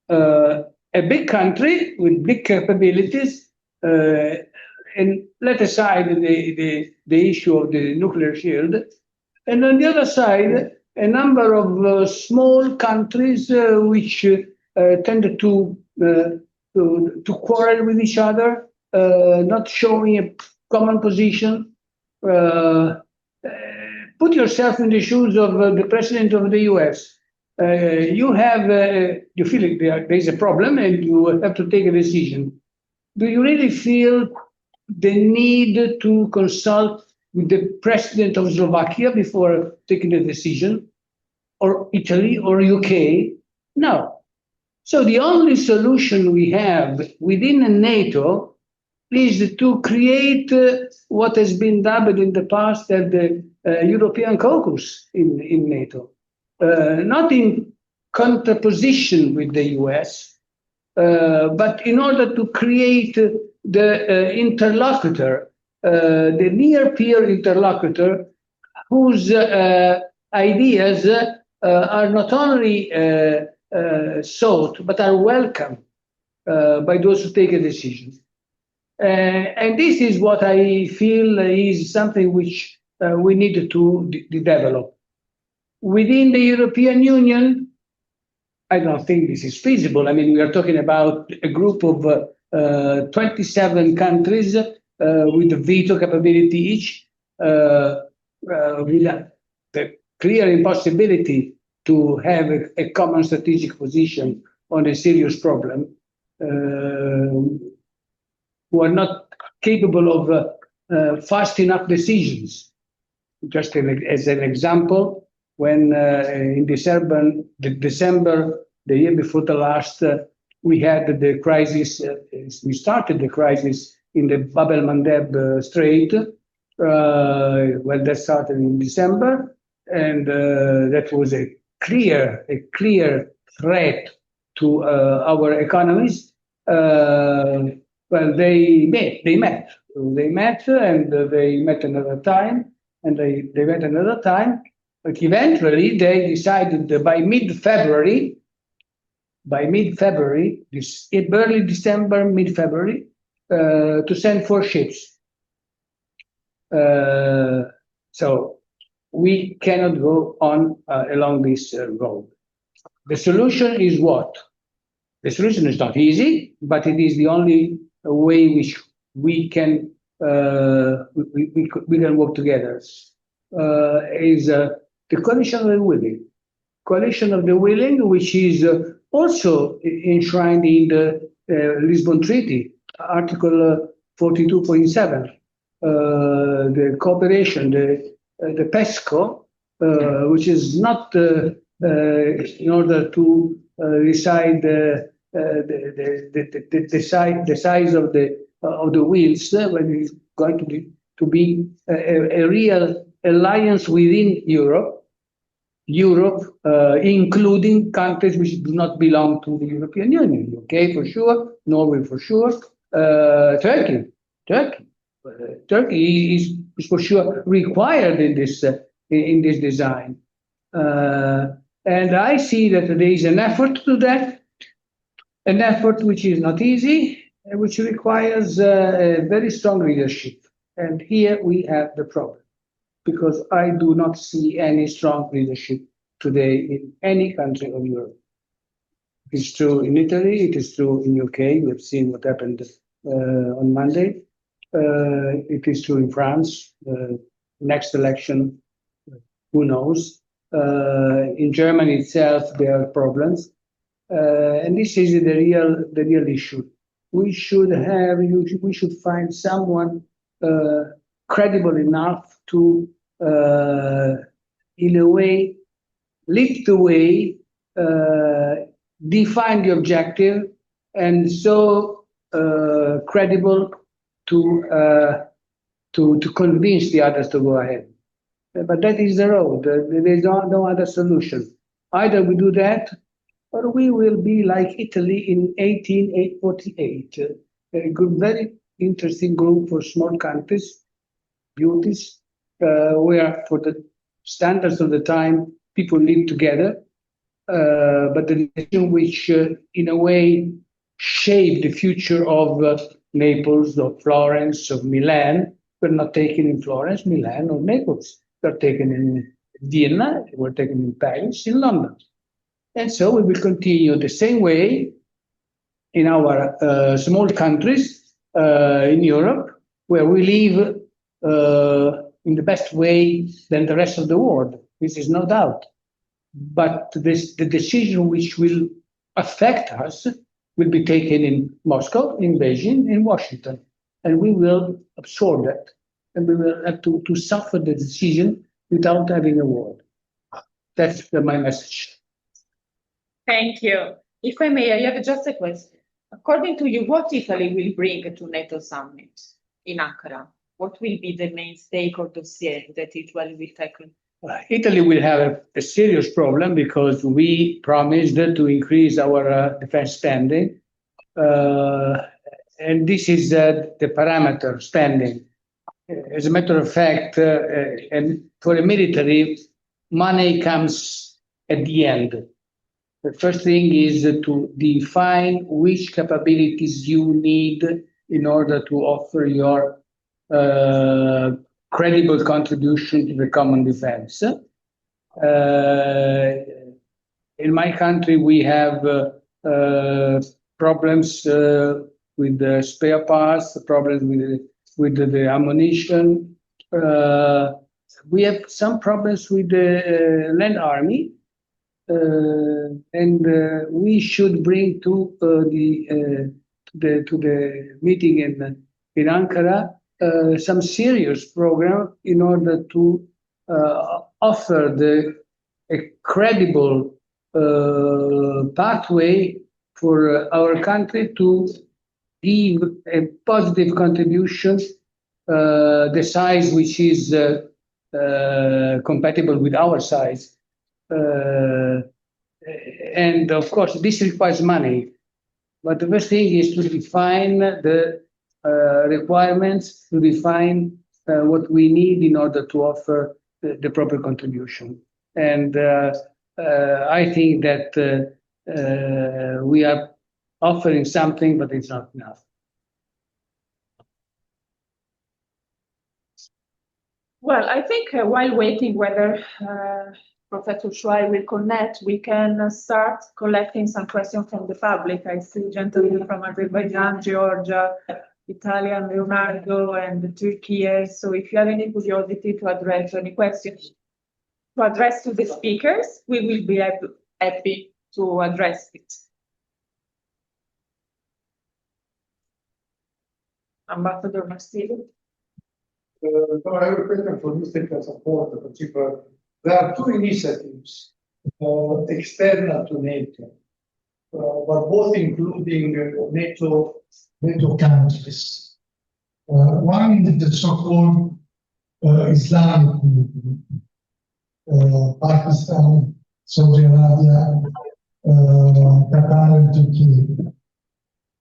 a big country with big capabilities, and let aside the issue of the nuclear shield, and on the other side, a number of small countries which tend to quarrel with each other, not showing a common position. Put yourself in the shoes of the president of the US. You feel like there is a problem and you have to take a decision. Do you really feel the need to consult with the president of Slovakia before taking a decision, or Italy or UK? No. So the only solution we have within NATO is to create what has been dubbed in the past as the European caucus in NATO. Not in contraposition with the US, but in order to create the interlocutor, the near-peer interlocutor, whose ideas are not only sought, but are welcome by those who take a decision. And this is what I feel is something which we need to develop. Within the European Union, I don't think this is feasible. I mean, we are talking about a group of 27 countries with a veto capability each, with the clear impossibility to have a common strategic position on a serious problem, who are not capable of fast enough decisions. Just as an example, when in December, the year before the last, we had the crisis, we started the crisis in the Bab el-Mandeb Strait. Well, that started in December, and that was a clear threat to our economies. Well, they met, and they met another time, and they met another time. But eventually, they decided by mid-February, this early December, mid-February, to send 4 ships. So we cannot go on along this road. The solution is what? The solution is not easy, but it is the only way which we can we can work together. Is the coalition of the willing. Coalition of the willing, which is also enshrined in the Lisbon Treaty, Article 42.7. The cooperation, the PESCO, which is not in order to decide the size of the wheels, when it's going to be a real alliance within Europe, including countries which do not belong to the European Union. UK for sure, Norway for sure, Turkey is for sure required in this design. And I see that there is an effort to that, an effort which is not easy, which requires a very strong leadership. And here we have the problem, because I do not see any strong leadership today in any country of Europe. It's true in Italy, it is true in UK. We've seen what happened on Monday. It is true in France. Next election, who knows? In Germany itself, there are problems. And this is the real issue. We should find someone credible enough to, in a way, lead the way, define the objective, and so credible to convince the others to go ahead. But that is the road. There is no other solution. Either we do that, or we will be like Italy in 1848, a very interesting group for small countries, beauties, where for the standards of the time, people lived together. But the decision which, in a way, shaped the future of Naples, of Florence, of Milan, were not taken in Florence, Milan, or Naples. They were taken in Vienna, they were taken in Paris, in London. And so we will continue the same way in our small countries in Europe, where we live in the best way than the rest of the world. This is no doubt. But the decision which will affect us will be taken in Moscow, in Beijing, in Washington. And we will absorb that. And we will have to suffer the decision without having a word. That's my message. Thank you. If I may, I have just a question. According to you, what Italy will bring to NATO summit in Ankara? What will be the main stake or dossier that Italy will tackle? Italy will have a serious problem because we promised to increase our defense spending. And this is the parameter spending. As a matter of fact, and for a military, money comes at the end. The first thing is to define which capabilities you need in order to offer your credible contribution to the common defense. In my country, we have problems with the spare parts, problems with the ammunition. We have some problems with the land army. And we should bring to the meeting in Ankara some serious program in order to offer a credible pathway for our country to give a positive contribution, the size which is compatible with our size. And of course, this requires money. But the first thing is to define the requirements, to define what we need in order to offer the proper contribution. And I think that we are offering something, but it's not enough. Well, I think while waiting whether Professor Shuai will connect, we can start collecting some questions from the public. I see gentlemen from Azerbaijan, Georgia, Italian, Leonardo, and Turkey. So if you have any curiosity to address any questions to address to the speakers, we will be happy to address it. Ambassador Marsilio. So I have a question for Mr. Casaporto, particularly. There are two initiatives external to NATO, but both including NATO countries. One is the so-called Islamic movement, Pakistan, Saudi Arabia, Qatar, and Turkey.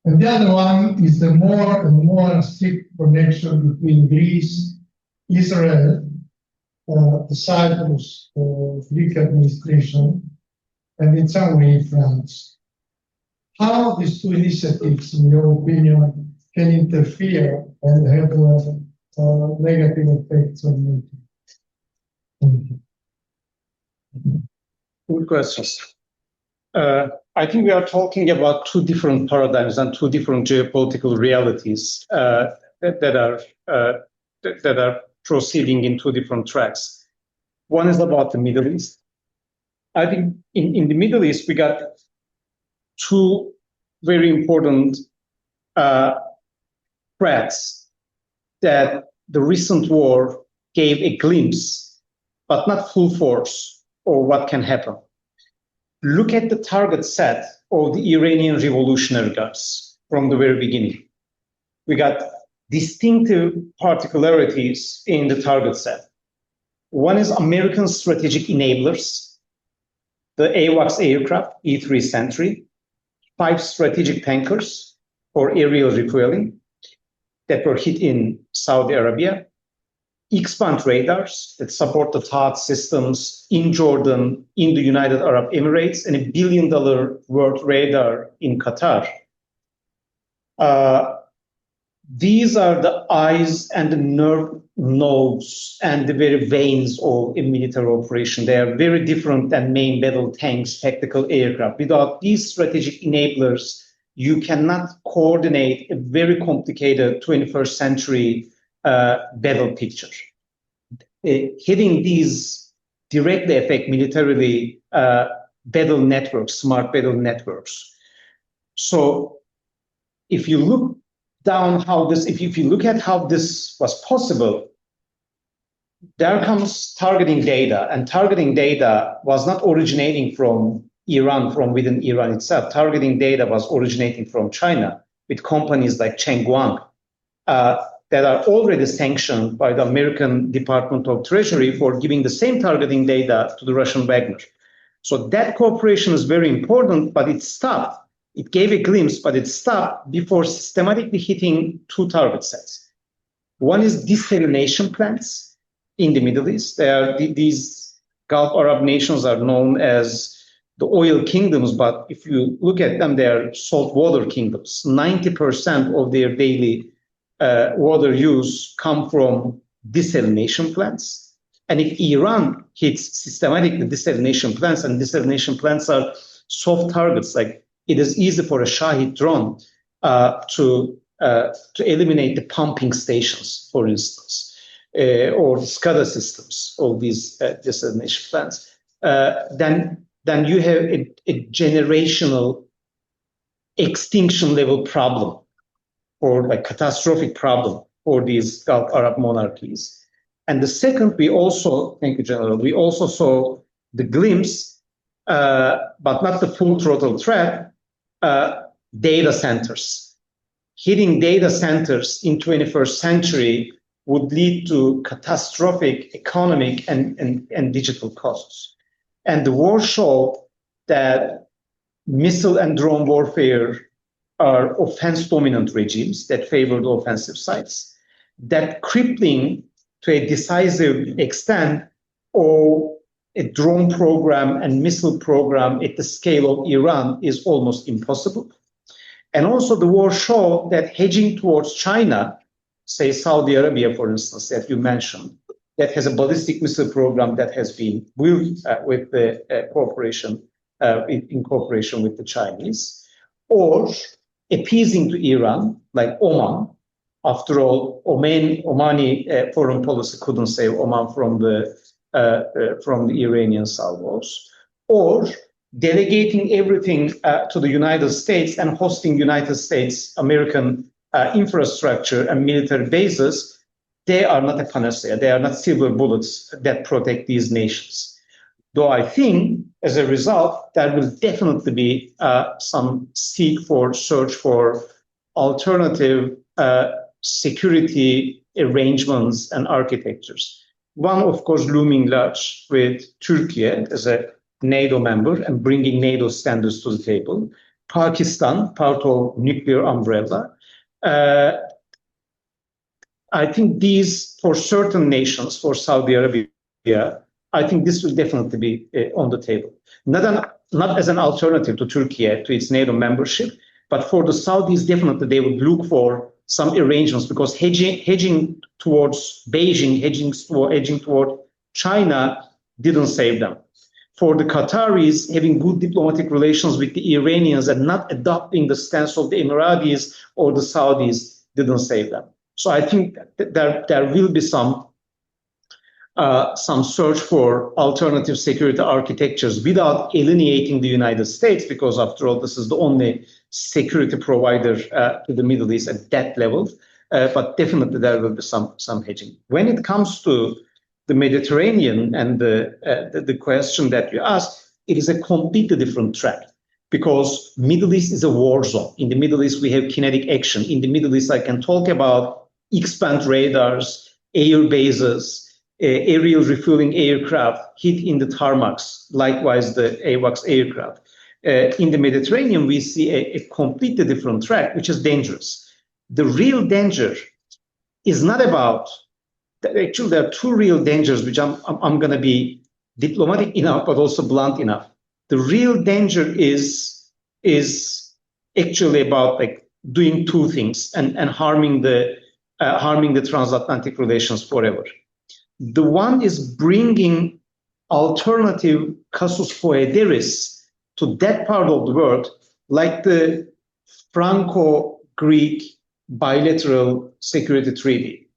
And the other one is the more and more strict connection between Greece, Israel, the Cyprus Greek administration, and in some way France. How these two initiatives, in your opinion, can interfere and have negative effects on NATO? Thank you. Good questions. I think we are talking about two different paradigms and two different geopolitical realities that are proceeding in two different tracks. One is about the Middle East. I think in the Middle East, we got two very important threats that the recent war gave a glimpse, but not full force, or what can happen. Look at the target set of the Iranian Revolutionary Guards from the very beginning. We got distinctive particularities in the target set. One is American strategic enablers, the AWACS aircraft, E-3 Sentry, 5 strategic tankers for aerial refueling that were hit in Saudi Arabia, X-band radars that support the THAAD systems in Jordan, in the United Arab Emirates, and $1 billion worth radar in Qatar. These are the eyes and the nerve nodes and the very veins of a military operation. They are very different than main battle tanks, tactical aircraft. Without these strategic enablers, you cannot coordinate a very complicated 21st century battle picture. Hitting these directly affect militarily battle networks, smart battle networks. So if you look down how this, if you look at how this was possible, there comes targeting data, and targeting data was not originating from Iran, from within Iran itself. Targeting data was originating from China with companies like Chengguang that are already sanctioned by the American Department of Treasury for giving the same targeting data to the Russian Wagner. So that cooperation is very important, but it stopped. It gave a glimpse, but it stopped before systematically hitting two target sets. One is desalination plants in the Middle East. These Gulf Arab nations are known as the oil kingdoms, but if you look at them, they are saltwater kingdoms. 90% of their daily water use come from desalination plants. And if Iran hits systematically desalination plants, and desalination plants are soft targets, like it is easy for a Shahid drone to eliminate the pumping stations, for instance, or the SCADA systems of these desalination plants. Then you have a generational extinction level problem, or like catastrophic problem for these Gulf Arab monarchies. And the second, thank you, General, we also saw the glimpse, but not the full throttle threat, data centers. Hitting data centers in 21st century would lead to catastrophic economic and digital costs. And the war showed that missile and drone warfare are offense-dominant regimes that favor the offensive sides, that crippling to a decisive extent of a drone program and missile program at the scale of Iran is almost impossible. And also the war showed that hedging towards China, say Saudi Arabia, for instance, that you mentioned, that has a ballistic missile program that has been built with the cooperation, in cooperation with the Chinese, or appeasing to Iran, like Oman. After all, Omani foreign policy couldn't save Oman from the Iranian salvos, or delegating everything to the United States and hosting United States American infrastructure and military bases. They are not a panacea. They are not silver bullets that protect these nations. Though I think, as a result, there will definitely be some search for alternative security arrangements and architectures. One, of course, looming large with Turkey as a NATO member and bringing NATO standards to the table. Pakistan, part of nuclear umbrella. I think these, for certain nations, for Saudi Arabia, I think this will definitely be on the table. Not as an alternative to Turkey, to its NATO membership, but for the Saudis, definitely they would look for some arrangements, because hedging towards Beijing, hedging toward China didn't save them. For the Qataris, having good diplomatic relations with the Iranians and not adopting the stance of the Emiratis or the Saudis didn't save them. So I think that there will be some search for alternative security architectures without alienating the United States, because after all, this is the only security provider to the Middle East at that level. But definitely there will be some hedging. When it comes to the Mediterranean and the question that you asked, it is a completely different track, because Middle East is a war zone. In the Middle East, we have kinetic action. In the Middle East, I can talk about X-band radars, air bases, aerial refueling aircraft hit in the tarmacs, likewise the AWACS aircraft. In the Mediterranean, we see a completely different track, which is dangerous. The real danger is not about actually there are two real dangers, which I'm going to be diplomatic enough, but also blunt enough. The real danger is actually about like doing two things and harming the transatlantic relations forever. The one is bringing alternative casus foederis to that part of the world, like the Franco-Greek bilateral security treaty,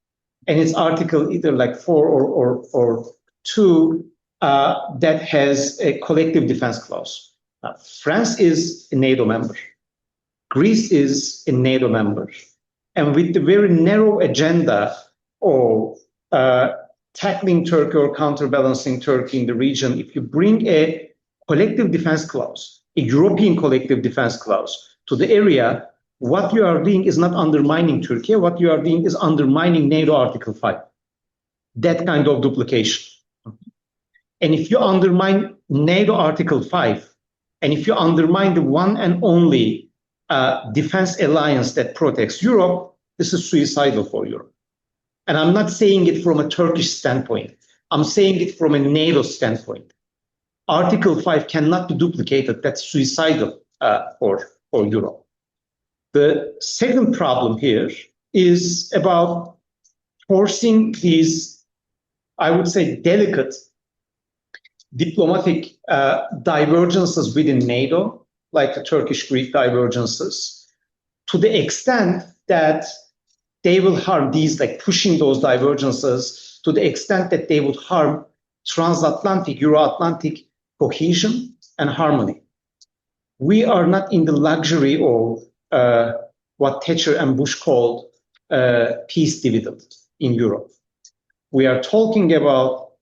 and its article either like 4 or 2 that has a collective defense clause. France is a NATO member. Greece is a NATO member. And with the very narrow agenda of tackling Turkey or counterbalancing Turkey in the region, if you bring a collective defense clause, a European collective defense clause to the area, what you are doing is not undermining Turkey. What you are doing is undermining NATO Article 5. That kind of duplication. And if you undermine NATO Article 5, and if you undermine the one and only defense alliance that protects Europe, this is suicidal for Europe. And I'm not saying it from a Turkish standpoint. I'm saying it from a NATO standpoint. Article 5 cannot be duplicated. That's suicidal for Europe. The second problem here is about forcing these, I would say, delicate diplomatic divergences within NATO, like the Turkish-Greek divergences, to the extent that they will harm these, like pushing those divergences to the extent that they would harm transatlantic, Euro-Atlantic cohesion and harmony. We are not in the luxury of what Thatcher and Bush called peace dividend in Europe. We are talking about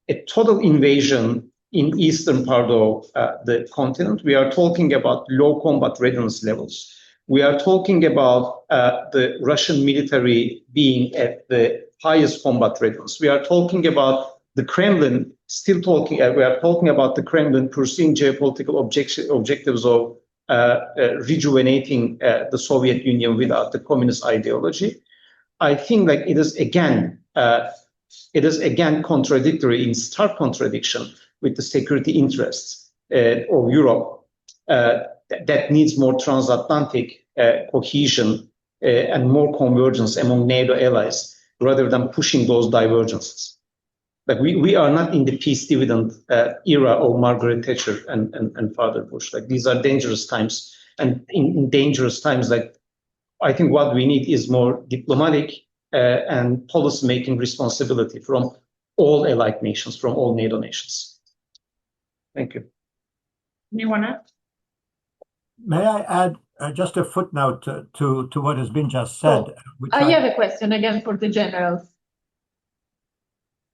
a total invasion in eastern part of the continent. We are talking about low combat readiness levels. We are talking about the Russian military being at the highest combat readiness. We are talking about the Kremlin still talking. We are talking about the Kremlin pursuing geopolitical objectives of rejuvenating the Soviet Union without the communist ideology. I think like it is again contradictory, in stark contradiction with the security interests of Europe that needs more transatlantic cohesion and more convergence among NATO allies rather than pushing those divergences. Like we are not in the peace dividend era of Margaret Thatcher and Father Bush. Like these are dangerous times, and in dangerous times, like I think what we need is more diplomatic and policy-making responsibility from all allied nations, from all NATO nations. Thank you. Anyone else? May I add just a footnote to what has been just said? I have a question again for the generals.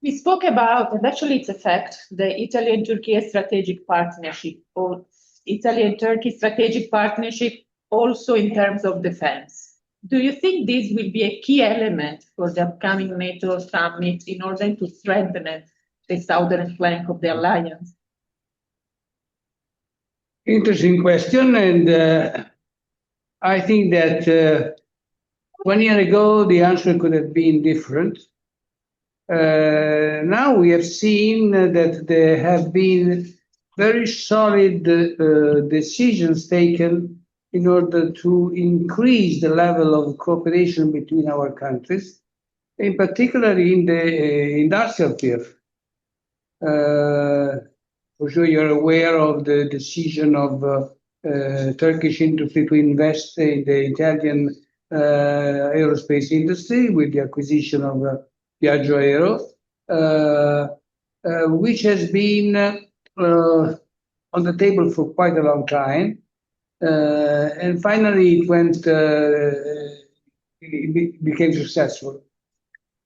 We spoke about, and actually it's a fact, the Italy and Turkey strategic partnership, or Italy and Turkey strategic partnership also in terms of defense. Do you think this will be a key element for the upcoming NATO summit in order to strengthen the southern flank of the alliance? Interesting question, and I think that 1 year ago the answer could have been different. Now we have seen that there have been very solid decisions taken in order to increase the level of cooperation between our countries, in particular in the industrial field. For sure you're aware of the decision of Turkish industry to invest in the Italian aerospace industry with the acquisition of Piaggio Aero, which has been on the table for quite a long time. And finally it became successful.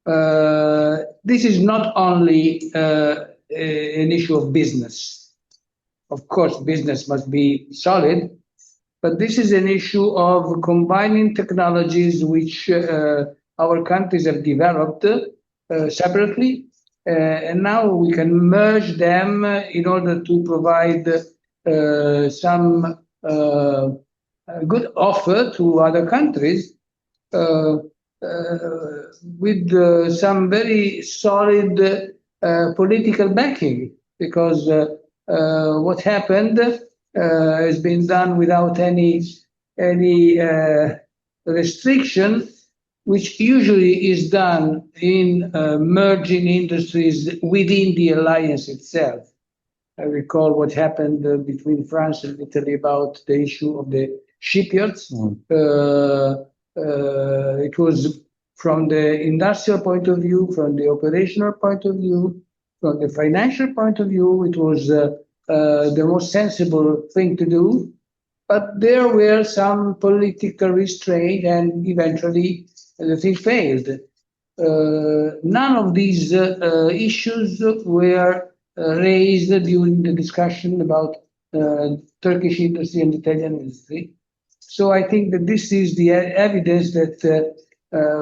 This is not only an issue of business. Of course, business must be solid, but this is an issue of combining technologies which our countries have developed separately, and now we can merge them in order to provide some good offer to other countries. with some very solid political backing, because what happened has been done without any restriction, which usually is done in merging industries within the alliance itself. I recall what happened between France and Italy about the issue of the shipyards. It was from the industrial point of view, from the operational point of view, from the financial point of view, it was the most sensible thing to do. But there were some political restraint, and eventually the thing failed. None of these issues were raised during the discussion about Turkish industry and Italian industry. So I think that this is the evidence that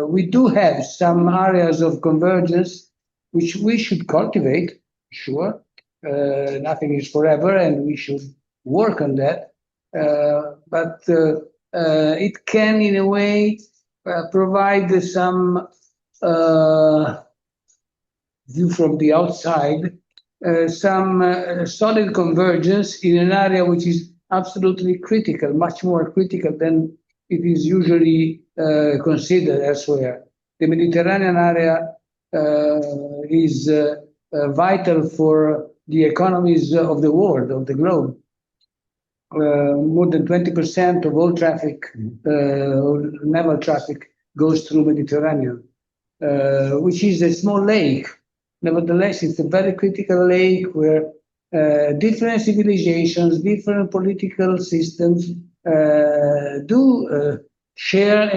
we do have some areas of convergence which we should cultivate, sure. Nothing is forever, and we should work on that. But it can, in a way, provide some view from the outside, some solid convergence in an area which is absolutely critical, much more critical than it is usually considered elsewhere. The Mediterranean area is vital for the economies of the world, of the globe. More than 20% of all traffic, naval traffic, goes through Mediterranean, which is a small lake. Nevertheless, it's a very critical lake where different civilizations, different political systems do share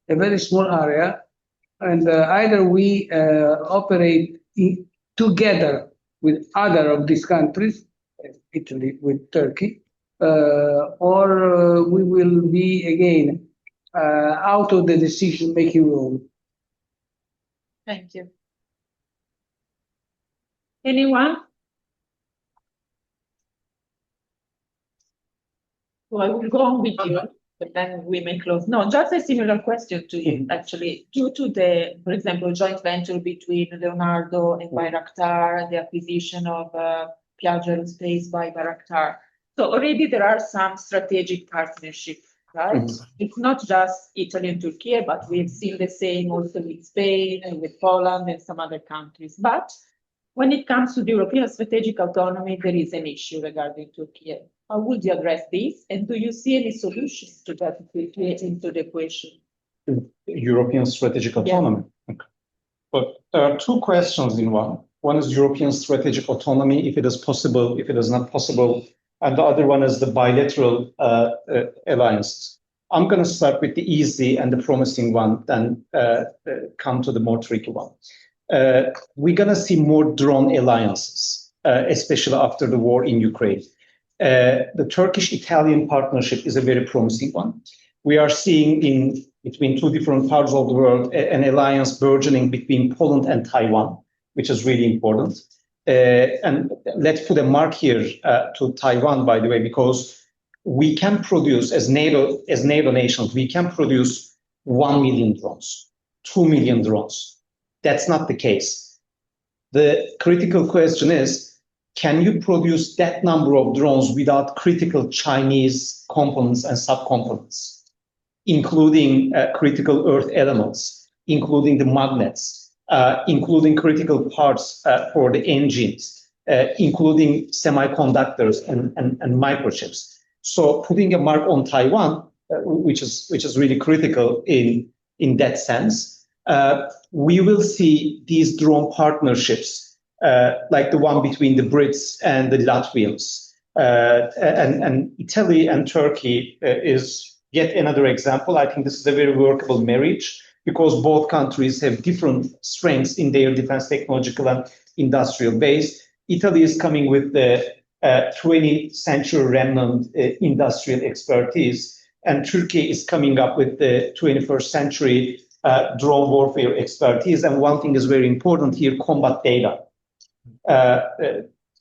a very small area, and either we operate together with other of these countries, Italy with Turkey, or we will be again out of the decision-making room. Thank you. Anyone? So I will go on with you, but then we may close. No, just a similar question to you, actually. Due to the, for example, joint venture between Leonardo and Bayraktar, the acquisition of Piaggio Aerospace by Bayraktar. So already there are some strategic partnerships, right? It's not just Italy and Turkey, but we've seen the same also with Spain and with Poland and some other countries. But when it comes to the European strategic autonomy, there is an issue regarding Turkey. How would you address this? And do you see any solutions to that into the equation? European strategic autonomy. Yeah. Okay. But there are two questions in one. One is European strategic autonomy, if it is possible, if it is not possible. And the other one is the bilateral alliances. I'm going to start with the easy and the promising one, then come to the more tricky one. We're going to see more drone alliances, especially after the war in Ukraine. The Turkish-Italian partnership is a very promising one. We are seeing in between two different parts of the world an alliance burgeoning between Poland and Taiwan, which is really important. And let's put a mark here to Taiwan, by the way, because we can produce, as NATO nations, we can produce 1 million drones, 2 million drones. That's not the case. The critical question is, can you produce that number of drones without critical Chinese components and subcomponents, including critical earth elements, including the magnets, including critical parts for the engines, including semiconductors and microchips. So putting a mark on Taiwan, which is really critical in that sense, we will see these drone partnerships like the one between the Brits and the Latvians. And Italy and Turkey is yet another example. I think this is a very workable marriage because both countries have different strengths in their defense technological and industrial base. Italy is coming with the 20th century remnant industrial expertise, and Turkey is coming up with the 21st century drone warfare expertise. And one thing is very important here, combat data.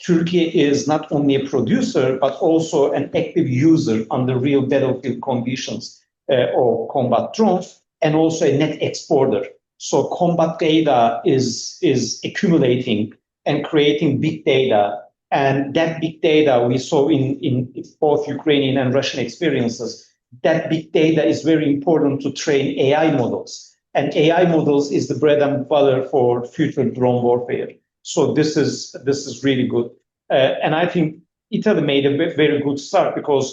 Turkey is not only a producer, but also an active user under real battlefield conditions of combat drones, and also a net exporter. So combat data is accumulating and creating big data. And that big data we saw in both Ukrainian and Russian experiences, that big data is very important to train AI models. And AI models is the bread and butter for future drone warfare. So this is really good. And I think Italy made a very good start because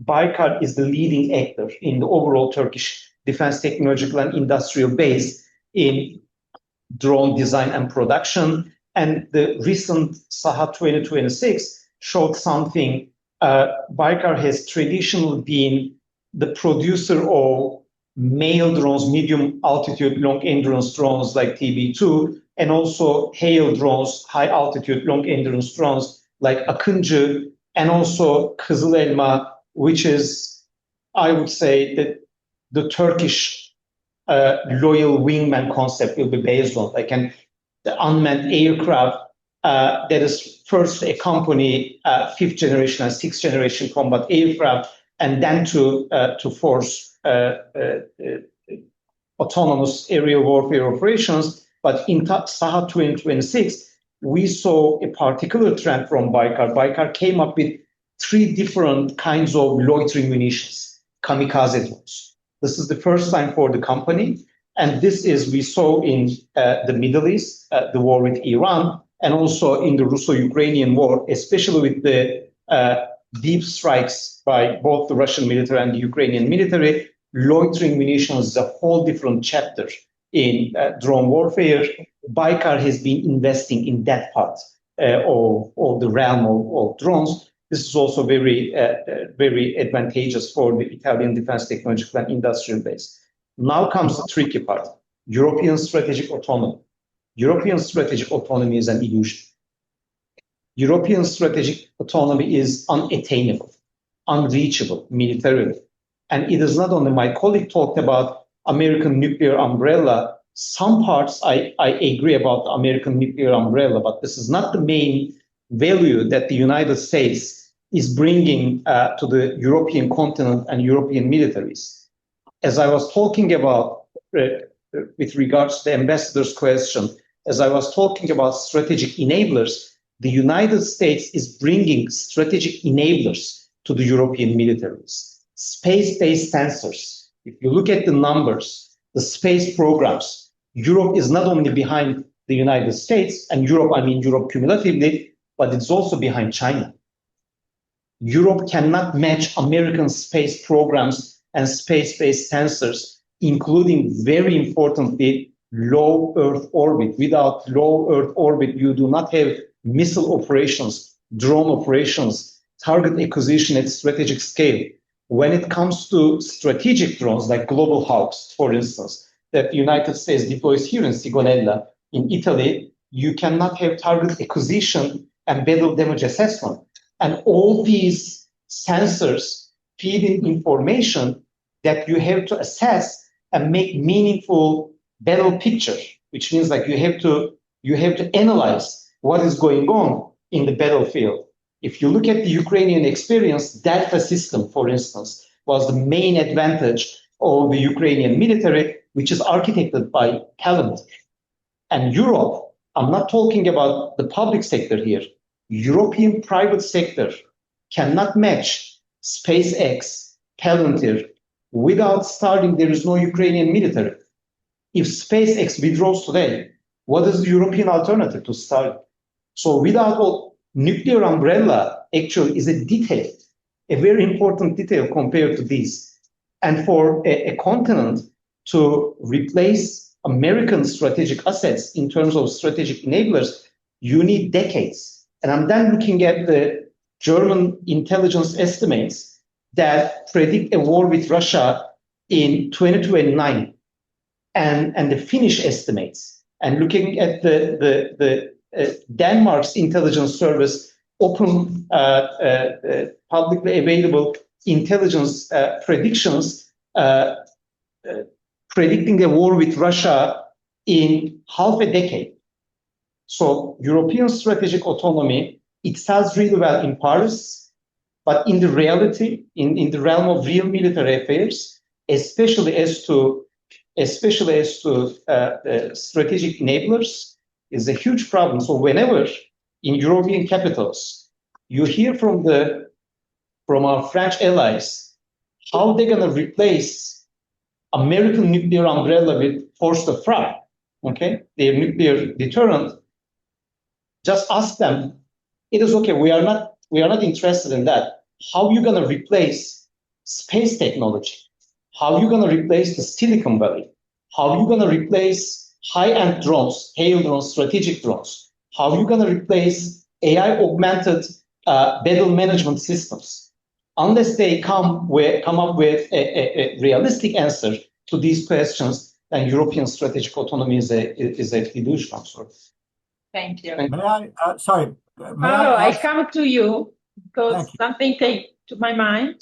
Baykar is the leading actor in the overall Turkish defense technological and industrial base in drone design and production. And the recent Saha 2026 showed something. Baykar has traditionally been the producer of male drones, medium altitude, long endurance drones like TB2, and also hail drones, high altitude, long endurance drones like Akıncı, and also Kızıl Elma, which is, I would say, that the Turkish loyal wingman concept will be based on, like the unmanned aircraft that is first accompany fifth generation and sixth generation combat aircraft, and then to force autonomous aerial warfare operations. But in Saha 2026, we saw a particular trend from Baykar. Baykar came up with 3 different kinds of loitering munitions, kamikaze drones. This is the first time for the company. And this is, we saw in the Middle East, the war with Iran, and also in the Russo-Ukrainian war, especially with the deep strikes by both the Russian military and the Ukrainian military. Loitering munitions is a whole different chapter in drone warfare. Baykar has been investing in that part of the realm of drones. This is also very advantageous for the Italian defense technological and industrial base. Now comes the tricky part, European strategic autonomy. European strategic autonomy is an illusion. European strategic autonomy is unattainable, unreachable militarily. And it is not only, my colleague talked about American nuclear umbrella. Some parts I agree about the American nuclear umbrella, but this is not the main value that the United States is bringing to the European continent and European militaries. As I was talking about, with regards to the ambassador's question, as I was talking about strategic enablers, the United States is bringing strategic enablers to the European militaries. Space-based sensors. If you look at the numbers, the space programs, Europe is not only behind the United States, and Europe, I mean Europe cumulatively, but it's also behind China. Europe cannot match American space programs and space-based sensors, including, very importantly, low Earth orbit. Without low Earth orbit, you do not have missile operations, drone operations, target acquisition at strategic scale. When it comes to strategic drones, like Global Hawks, for instance, that the United States deploys here in Sigonella, in Italy, you cannot have target acquisition and battle damage assessment. And all these sensors feed in information that you have to assess and make meaningful battle picture, which means like you have to analyze what is going on in the battlefield. If you look at the Ukrainian experience, Delta system, for instance, was the main advantage of the Ukrainian military, which is architected by Palantir. And Europe, I'm not talking about the public sector here, European private sector cannot match SpaceX, Palantir. Without starting, there is no Ukrainian military. If SpaceX withdraws today, what is the European alternative to start? So without all, nuclear umbrella actually is a detail, a very important detail compared to these. And for a continent to replace American strategic assets in terms of strategic enablers, you need decades. And I'm then looking at the German intelligence estimates that predict a war with Russia in 2029, and the Finnish estimates, and looking at the Denmark's intelligence service open publicly available intelligence predictions predicting a war with Russia in half a decade. So European strategic autonomy, it sells really well in Paris, but in the reality, in the realm of real military affairs, especially as to especially as to strategic enablers, is a huge problem. So whenever in European capitals you hear from our French allies how they're going to replace American nuclear umbrella with force de frappe, okay, their nuclear deterrent, just ask them, it is okay, we are not interested in that. How are you going to replace space technology? How are you going to replace the Silicon Valley? How are you going to replace high-end drones, hail drones, strategic drones? How are you going to replace AI-augmented battle management systems? Unless they come up with a realistic answer to these questions, then European strategic autonomy is a illusion. I'm sorry. Thank you. May I, sorry, may Paolo, I ask- come to you because Thank you. something came to my mind.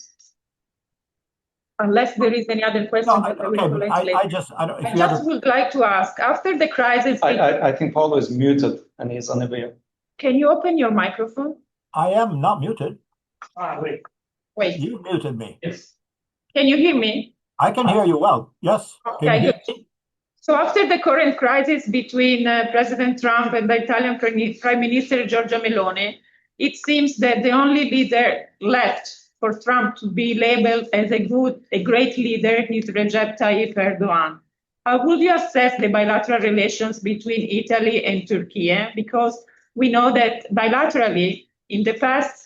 Unless there is any other question, No, that I will okay, collect I later. just, I don't, if I you have just a, would like to ask, after the crisis, I think Paulo is muted and he's unaware. can you open your microphone? I am not muted. Wait. Wait, You muted me. Yes. can you hear me? I can hear you well. Yes. Can Okay, you hear good. me? So after the current crisis between President Trump and the Italian Prime Minister Giorgia Meloni, it seems that the only leader left for Trump to be labeled as a great leader is Recep Tayyip Erdogan. How would you assess the bilateral relations between Italy and Turkey? Because we know that bilaterally in the past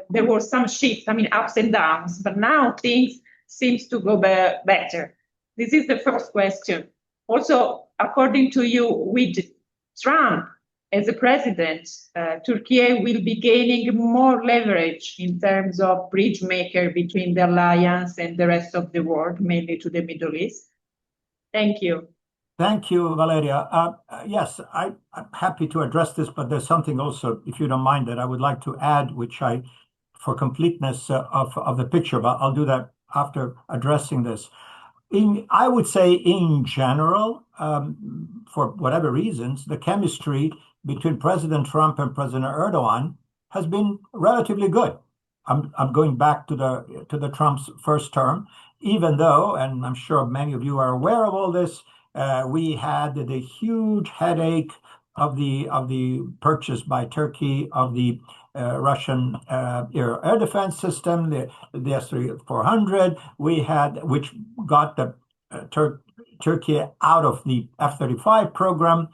there were some shifts, ups and downs, but now things seems to go better. This is the first question. Also, according to you, with Trump as a president, Turkey will be gaining more leverage in terms of bridge maker between the alliance and the rest of the world, mainly to the Middle East. Thank you. Thank you, Valeria. Yes, I'm happy to address this, but there's something also, if you don't mind, that I would like to add, which for completeness of the picture, but I'll do that after addressing this. I would say in general, for whatever reasons, the chemistry between President Trump and President Erdogan has been relatively good. I'm going back to the Trump's first term, even though, and I'm sure many of you are aware of all this, we had the huge headache of the purchase by Turkey of the Russian air defense system, the S-400, which got the Turkey out of the F-35 program,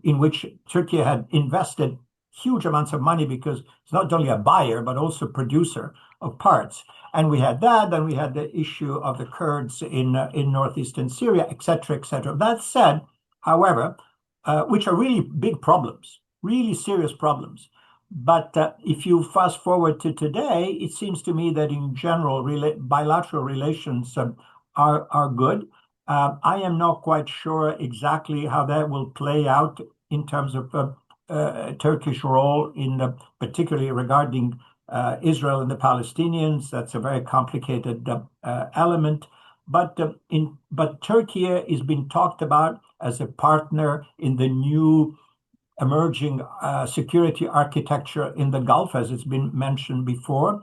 in which Turkey had invested huge amounts of money because it's not only a buyer but also producer of parts. And we had that, and we had the issue of the Kurds in northeastern Syria, etc., etc. That said, however, which are really big problems, really serious problems. But if you fast forward to today, it seems to me that in general, bilateral relations are good. I am not quite sure exactly how that will play out in terms of Turkish role particularly regarding Israel and the Palestinians. That's a very complicated element. But Turkey is being talked about as a partner in the new emerging security architecture in the Gulf, as it's been mentioned before.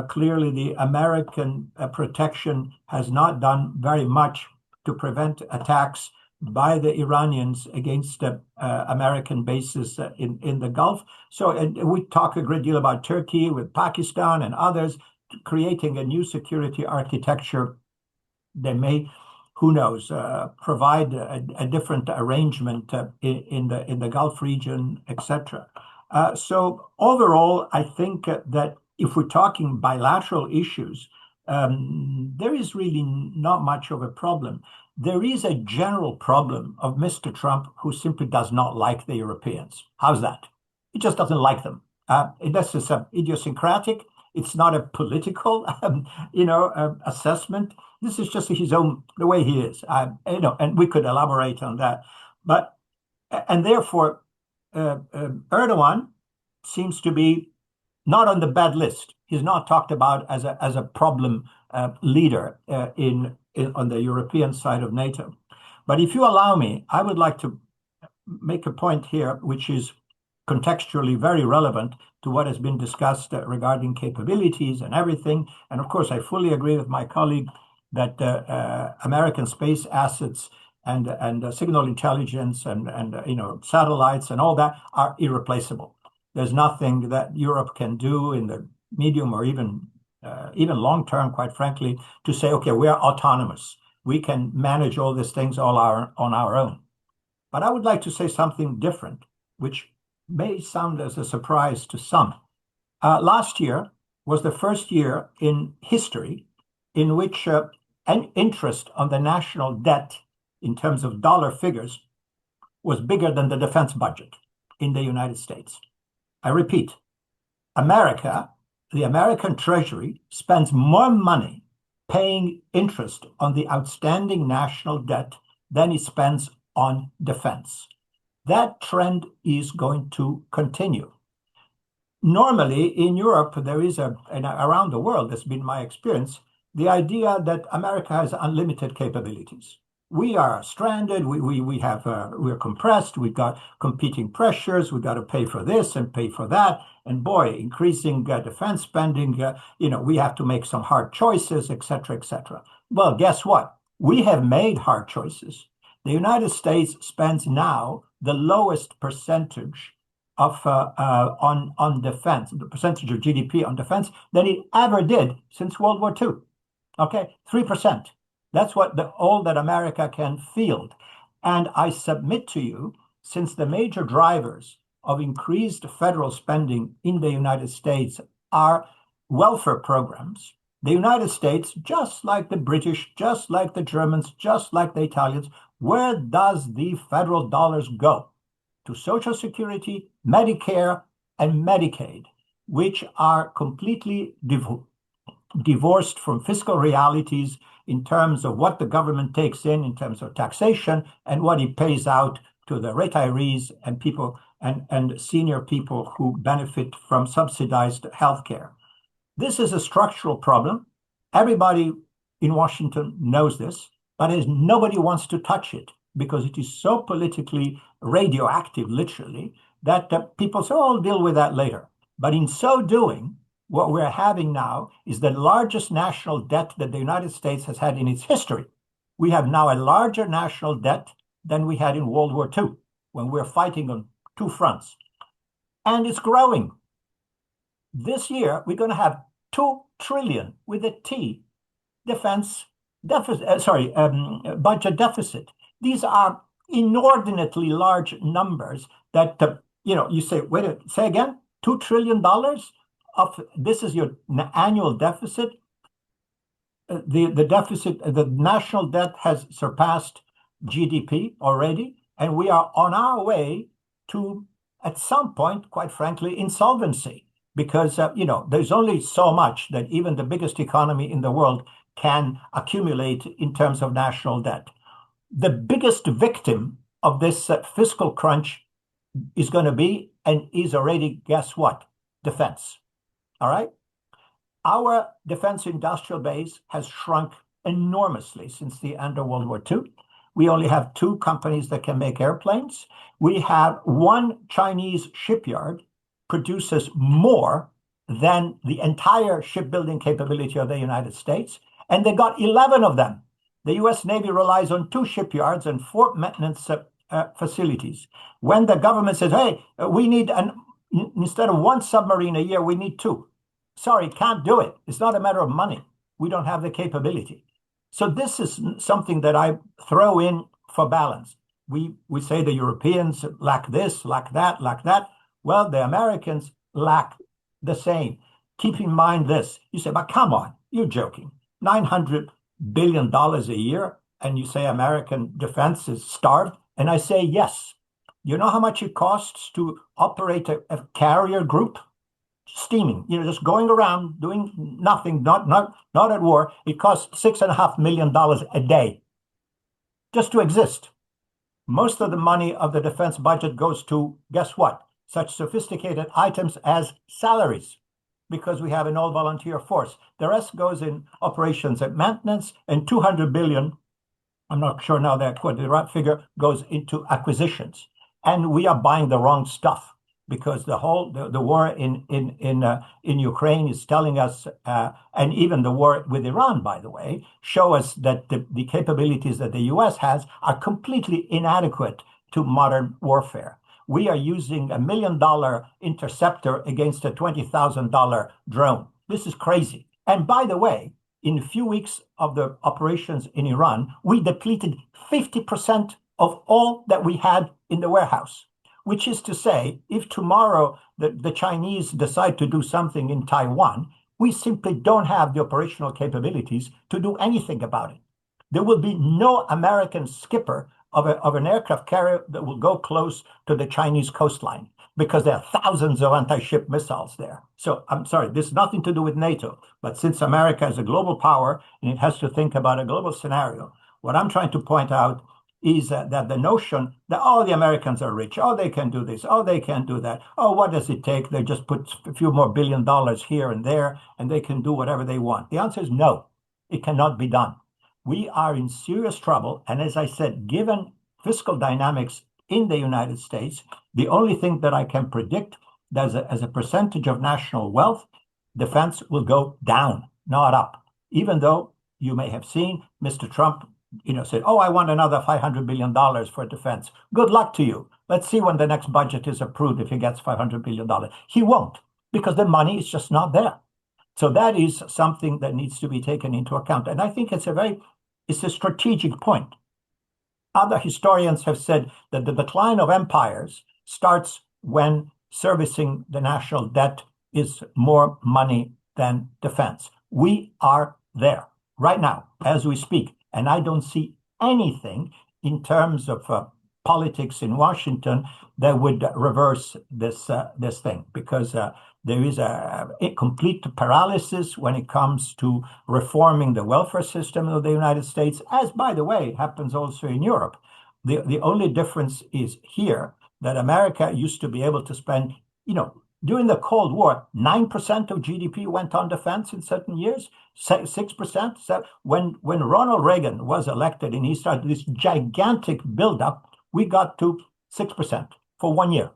Clearly, the American protection has not done very much to prevent attacks by the Iranians against American bases in the Gulf. So we talk a great deal about Turkey with Pakistan and others creating a new security architecture. They may, who knows, provide a different arrangement in the Gulf region, etc. So overall, I think that if we're talking bilateral issues, there is really not much of a problem. There is a general problem of Mr. Trump who simply does not like the Europeans. How's that? He just doesn't like them. That's just idiosyncratic. It's not a political, assessment. This is just his own, the way he is. And we could elaborate on that. And therefore, Erdogan seems to be not on the bad list. He's not talked about as a problem leader on the European side of NATO. But if you allow me, I would like to make a point here, which is contextually very relevant to what has been discussed regarding capabilities and everything. And of course, I fully agree with my colleague that American space assets and signal intelligence and satellites and all that are irreplaceable. There's nothing that Europe can do in the medium or even long term, quite frankly, to say, okay, we are autonomous. We can manage all these things on our own. But I would like to say something different, which may sound as a surprise to some. Last year was the first year in history in which an interest on the national debt in terms of dollar figures was bigger than the defense budget in the United States. I repeat, the American Treasury spends more money paying interest on the outstanding national debt than it spends on defense. That trend is going to continue. Normally in Europe, there is and around the world, that's been my experience, the idea that America has unlimited capabilities. We are stranded, we're compressed, we've got competing pressures, we've got to pay for this and pay for that. And boy, increasing defense spending, we have to make some hard choices, et cetera, et cetera. Well, guess what? We have made hard choices. The United States spends now the lowest percentage on defense, the percentage of GDP on defense, than it ever did since World War II. Okay, 3%. That's what all that America can field. And I submit to you, since the major drivers of increased federal spending in the United States are welfare programs, the United States, just like the British, just like the Germans, just like the Italians, where does the federal dollars go? To Social Security, Medicare, and Medicaid, which are completely divorced from fiscal realities in terms of what the government takes in terms of taxation and what it pays out to the retirees and people and senior people who benefit from subsidized health care. This is a structural problem. Everybody in Washington knows this, but nobody wants to touch it because it is so politically radioactive, literally, that people say, oh, I'll deal with that later. But in so doing, what we're having now is the largest national debt that the United States has had in its history. We have now a larger national debt than we had in World War II, when we're fighting on two fronts. And it's growing. This year, we're going to have 2 trillion with a T defense deficit, budget deficit. These are inordinately large numbers that, you say, wait, say again, $2 trillion of this is your annual deficit. The deficit, the national debt has surpassed GDP already, and we are on our way to, at some point, quite frankly, insolvency, because there's only so much that even the biggest economy in the world can accumulate in terms of national debt. The biggest victim of this fiscal crunch is going to be, and is already, guess what? Defense. All right? Our defense industrial base has shrunk enormously since the end of World War II. We only have 2 companies that can make airplanes. We have 1 Chinese shipyard produces more than the entire shipbuilding capability of the United States, and they got 11 of them. The U.S. Navy relies on 2 shipyards and 4 maintenance facilities. When the government says, hey, we need instead of 1 submarine a year, we need 2. Sorry, can't do it. It's not a matter of money. We don't have the capability. So this is something that I throw in for balance. We say the Europeans lack this, lack that, lack that. Well, the Americans lack the same. Keep in mind this. You say, but come on, you're joking. $900 billion a year, and you say American defense is starved? And I say, yes. You know how much it costs to operate a carrier group? Steaming, just going around doing nothing, not at war. It costs $6.5 million a day just to exist. Most of the money of the defense budget goes to, guess what? Such sophisticated items as salaries, because we have an all-volunteer force. The rest goes in operations and maintenance, and $200 billion, I'm not sure now that what the right figure, goes into acquisitions. And we are buying the wrong stuff. because the war in Ukraine is telling us, and even the war with Iran, by the way, show us that the capabilities that the U.S. has are completely inadequate to modern warfare. We are using $1 million interceptor against a $20,000 drone. This is crazy. And by the way, in a few weeks of the operations in Iran, we depleted 50% of all that we had in the warehouse, which is to say, if tomorrow the Chinese decide to do something in Taiwan, we simply don't have the operational capabilities to do anything about it. There will be no American skipper of an aircraft carrier that will go close to the Chinese coastline because there are thousands of anti-ship missiles there. So I'm sorry, this has nothing to do with NATO, but since America is a global power and it has to think about a global scenario, what I'm trying to point out is that the notion that, oh, the Americans are rich, oh, they can do this, oh, they can do that, oh, what does it take? They just put a few more $1 billion here and there, and they can do whatever they want. The answer is no, it cannot be done. We are in serious trouble, and as I said, given fiscal dynamics in the United States, the only thing that I can predict that as a percentage of national wealth, defense will go down, not up, even though you may have seen Mr. Trump said, oh, I want another $500 billion for defense. Good luck to you. Let's see when the next budget is approved if he gets $500 billion. He won't, because the money is just not there. So that is something that needs to be taken into account. And I think it's a strategic point. Other historians have said that the decline of empires starts when servicing the national debt is more money than defense. We are there right now as we speak. And I don't see anything in terms of politics in Washington that would reverse this thing, because there is a complete paralysis when it comes to reforming the welfare system of the United States, as, by the way, happens also in Europe. The only difference is here that America used to be able to spend, during the Cold War, 9% of GDP went on defense in certain years, 6%. So when Ronald Reagan was elected and he started this gigantic buildup, we got to 6% for 1 year.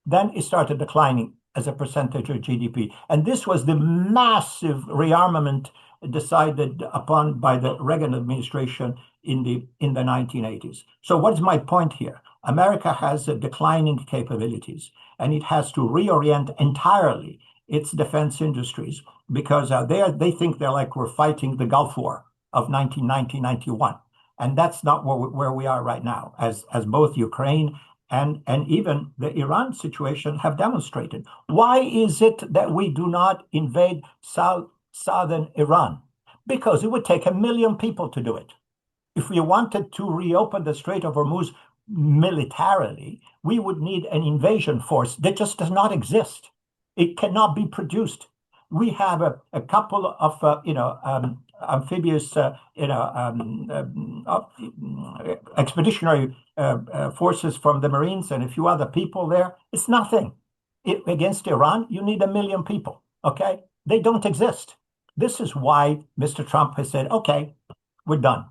Then it started declining as a percentage of GDP. And this was the massive rearmament decided upon by the Reagan administration in the 1980s. So what is my point here? America has declining capabilities, and it has to reorient entirely its defense industries, because they think they're like we're fighting the Gulf War of 1990-91. And that's not where we are right now, as both Ukraine and even the Iran situation have demonstrated. Why is it that we do not invade southern Iran? Because it would take 1 million people to do it. If we wanted to reopen the Strait of Hormuz militarily, we would need an invasion force that just does not exist. It cannot be produced. We have a couple of amphibious expeditionary forces from the Marines and a few other people there. It's nothing. Against Iran, you need 1 million people. Okay, they don't exist. This is why Mr. Trump has said, okay, we're done.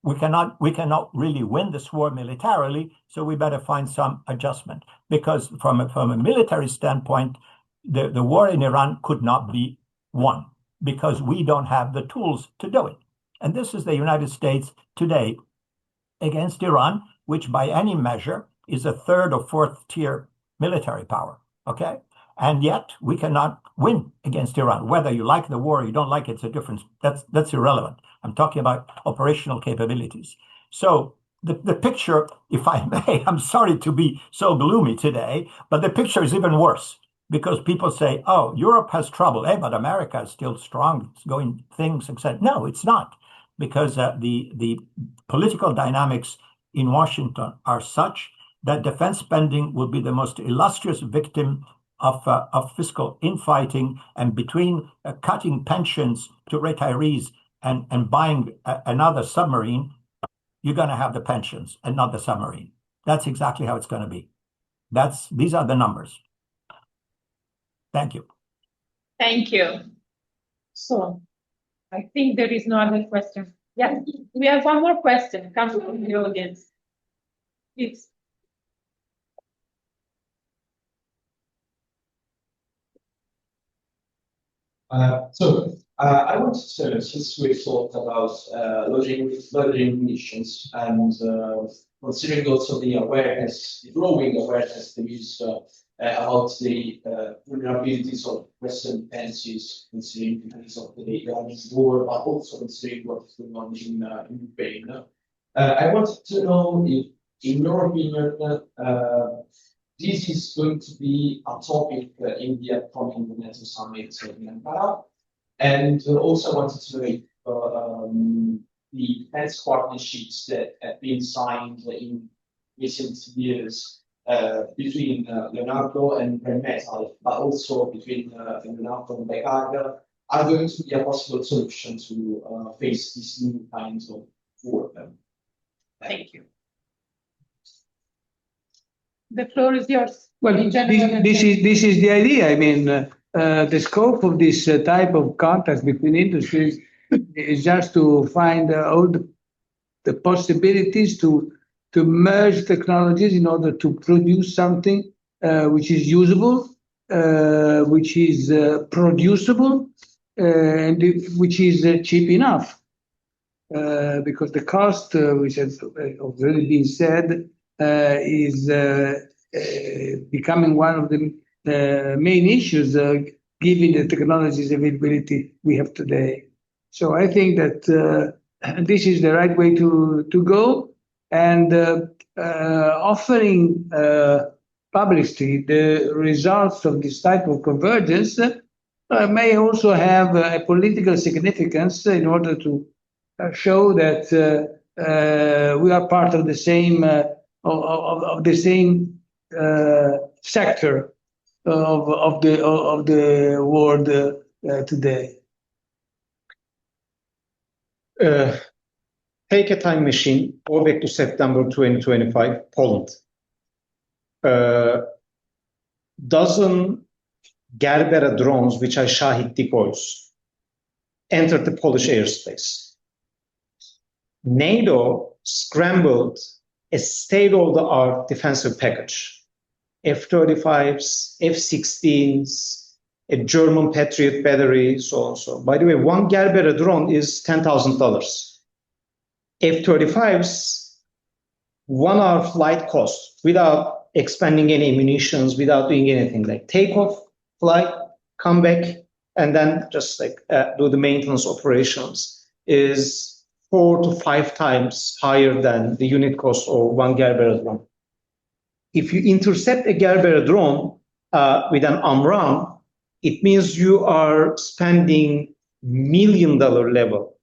We cannot really win this war militarily, so we better find some adjustment. Because from a military standpoint, the war in Iran could not be won, because we don't have the tools to do it. And this is the United States today against Iran, which by any measure is a third or fourth tier military power. Okay? And yet we cannot win against Iran. Whether you like the war or you don't like it, it's a difference. That's irrelevant. I'm talking about operational capabilities. So the picture, if I may, I'm sorry to be so gloomy today, but the picture is even worse, because people say, oh, Europe has trouble. Hey, but America is still strong. It's going things, etc. No, it's not, because the political dynamics in Washington are such that defense spending will be the most illustrious victim of fiscal infighting. And between cutting pensions to retirees and buying another submarine, you're going to have the pensions and not the submarine. That's exactly how it's going to be. These are the numbers. Thank you. Thank you. So I think there is no other question. Yeah, we have one more question come from the audience. Please. I wanted to, since we talked about lowering emissions and considering also the awareness, the growing awareness there is about the vulnerabilities of Western defenses, considering the case of the Iranian war, but also considering what is going on in Ukraine. I wanted to know if, in your opinion, this is going to be a topic in the upcoming NATO summit in Ankara. And also wanted to know if the defense partnerships that have been signed in recent years between Nato and Nato, but also between Nato and Ankara, are going to be a possible solution to face these new kinds of war. Thank you. The floor is yours. Well, this is the idea. I mean, the scope of this type of contact between industries is just to find all the possibilities to merge technologies in order to produce something which is usable, which is producible, and which is cheap enough. Because the cost, which has already been said, is becoming one of the main issues, given the technologies availability we have today. So I think that this is the right way to go, and offering publicly the results of this type of convergence may also have a political significance in order to show that we are part of the same sector of the world today. Take a time machine, go back to September 2025, Poland. Dozen Gerbera drones, which are Shahid decoys, entered the Polish airspace. NATO scrambled a state-of-the-art defensive package, F-35s, F-16s, a German Patriot battery, so on. So, by the way, one Gerbera drone is $10,000. F-35s, 1 hour flight cost without expending any munitions, without doing anything, like takeoff, flight, come back, and then just like do the maintenance operations, is 4 to 5 times higher than the unit cost of one Gerbera drone. If you intercept a Gerbera drone with an AMRAAM, it means you are spending $1 million level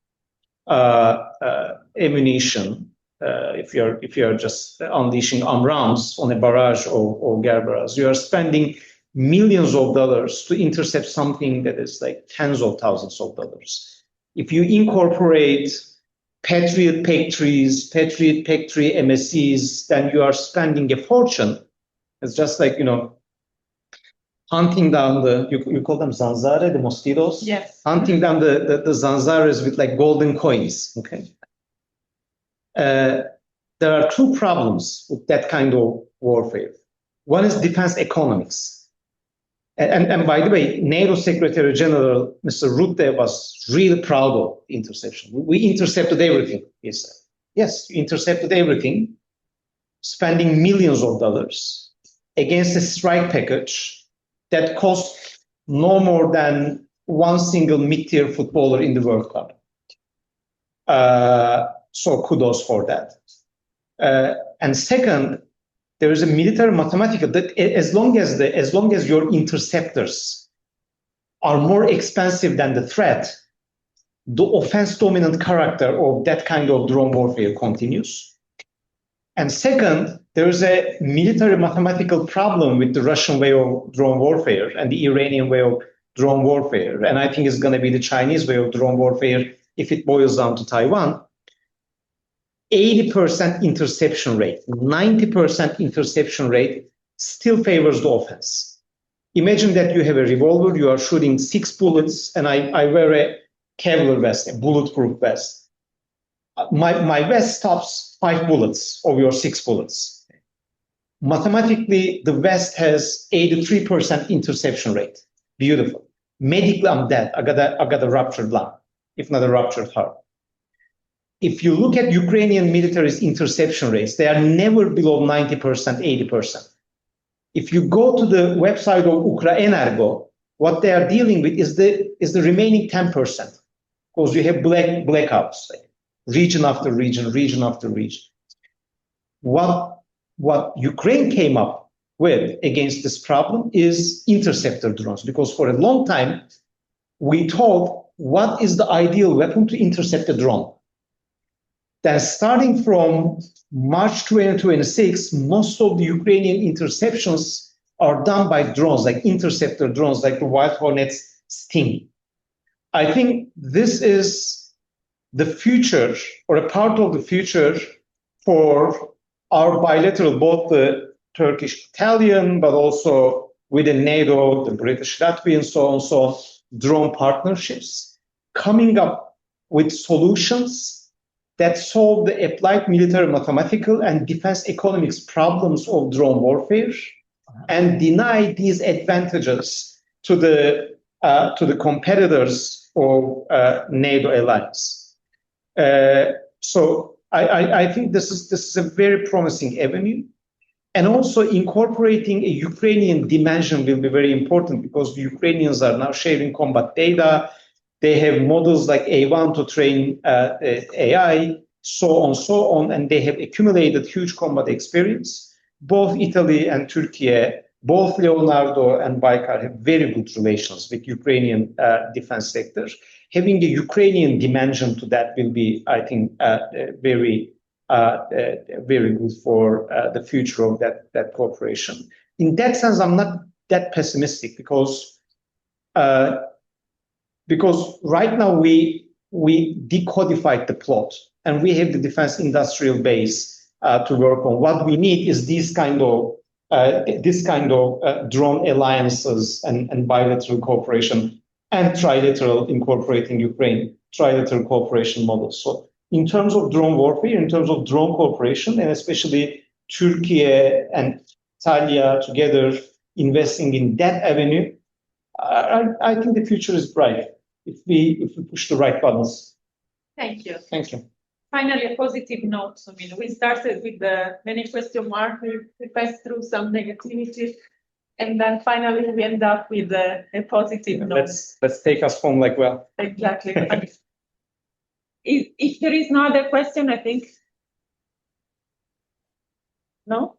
ammunition if you're just unleashing AMRAAMs on a barrage or Gerberas. You are spending millions of dollars to intercept something that is like tens of thousands of dollars. If you incorporate Patriot PEC-3s, Patriot PEC-3 MSCs, then you are spending a fortune. It's just like, hunting down you call them zanzare, the mosquitoes? Yes. Hunting down the zanzares with like golden coins, okay? There are 2 problems with that kind of warfare. One is defense economics. And by the way, NATO Secretary General, Mr. Rutte, was really proud of interception. We intercepted everything, he said. Yes, we intercepted everything, spending millions of dollars against a strike package that cost no more than one single mid-tier footballer in the World Cup. So kudos for that. And second, there is a military mathematical that as long as your interceptors are more expensive than the threat, the offense dominant character of that kind of drone warfare continues. And second, there is a military mathematical problem with the Russian way of drone warfare and the Iranian way of drone warfare. And I think it's going to be the Chinese way of drone warfare if it boils down to Taiwan. 80% interception rate, 90% interception rate still favors the offense. Imagine that you have a revolver, you are shooting 6 bullets, and I wear a Kevlar vest, a bulletproof vest. My vest stops 5 bullets of your 6 bullets. Mathematically, the vest has 83% interception rate. Beautiful. medically I'm dead. I got a ruptured lung, if not a ruptured heart. If you look at Ukrainian military's interception rates, they are never below 90%, 80%. If you go to the website of Ukrenergo, what they are dealing with is the remaining 10%, because you have blackouts, like region after region, region after region. What Ukraine came up with against this problem is interceptor drones, because for a long time we thought, what is the ideal weapon to intercept a drone? Then starting from March 2026, most of the Ukrainian interceptions are done by drones, like interceptor drones, like the Wild Hornet's Sting. I think this is the future, or a part of the future, for our bilateral, both the Turkish-Italian, but also within NATO, the British-Latvian, so on, drone partnerships, coming up with solutions that solve the applied military mathematical and defense economics problems of drone warfare, and deny these advantages to the competitors of NATO alliance. So I think this is a very promising avenue, and also incorporating a Ukrainian dimension will be very important, because the Ukrainians are now sharing combat data. They have models like A1 to train AI, so on, and they have accumulated huge combat experience. Both Italy and Turkey, both Leonardo and Baykar have very good relations with Ukrainian defense sector. Having a Ukrainian dimension to that will be, I think, very good for the future of that cooperation. In that sense, I'm not that pessimistic, because right now we decodified the plot, and we have the defense industrial base to work on. What we need is this kind of drone alliances and bilateral cooperation, and trilateral, incorporating Ukraine, trilateral cooperation models. So in terms of drone warfare, in terms of drone cooperation, and especially Turkey and Italia together investing in that avenue, I think the future is bright if we push the right buttons. Thank you. Thank you. Finally, a positive note. I mean, we started with many question marks. We passed through some negativity, and then finally we end up with a positive note. Let's take us home like well. Exactly. If there is no other question, I think. No?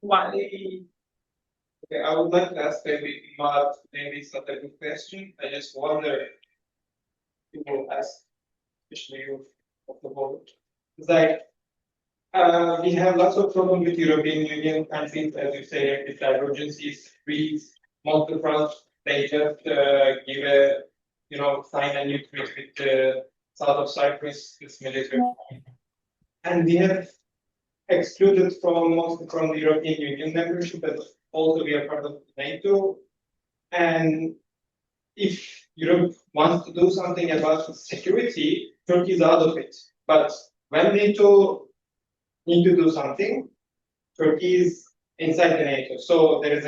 One. Okay, I would like to ask maybe it's not a good question. I just wonder, people ask, especially you of the board. It's like we have lots of problems with European Union countries, as you say, with divergencies, treaties, multi-front. They just give a, sign a new treaty with the south of Cyprus, this military. And we have excluded from the European Union membership, but also we are part of NATO. And if Europe wants to do something about security, Turkey is out of it. But when NATO need to do something, Turkey is inside the NATO. So there's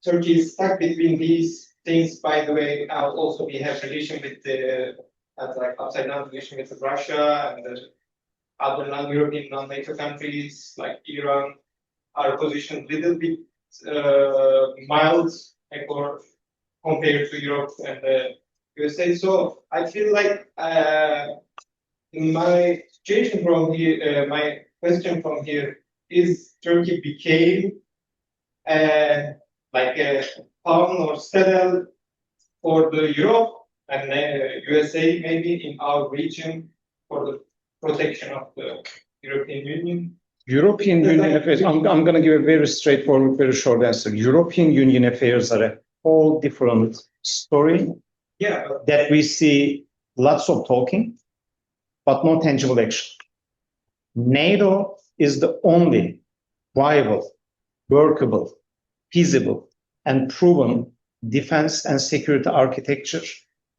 Turkey is stuck between these things. By the way, also we have relation with upside down relation with Russia and the other non-European, non-NATO countries like Iran. Are positioned a little bit mild compared to Europe and the USA. So I feel like my situation from here, my question from here is Turkey became like a pawn or saddle for the Europe and USA maybe in our region for the protection of the European Union. European Union affairs, I'm going to give a very straightforward, very short answer. European Union affairs are a whole different story. Yeah. That we see lots of talking, but no tangible action. NATO is the only viable, workable, feasible, and proven defense and security architecture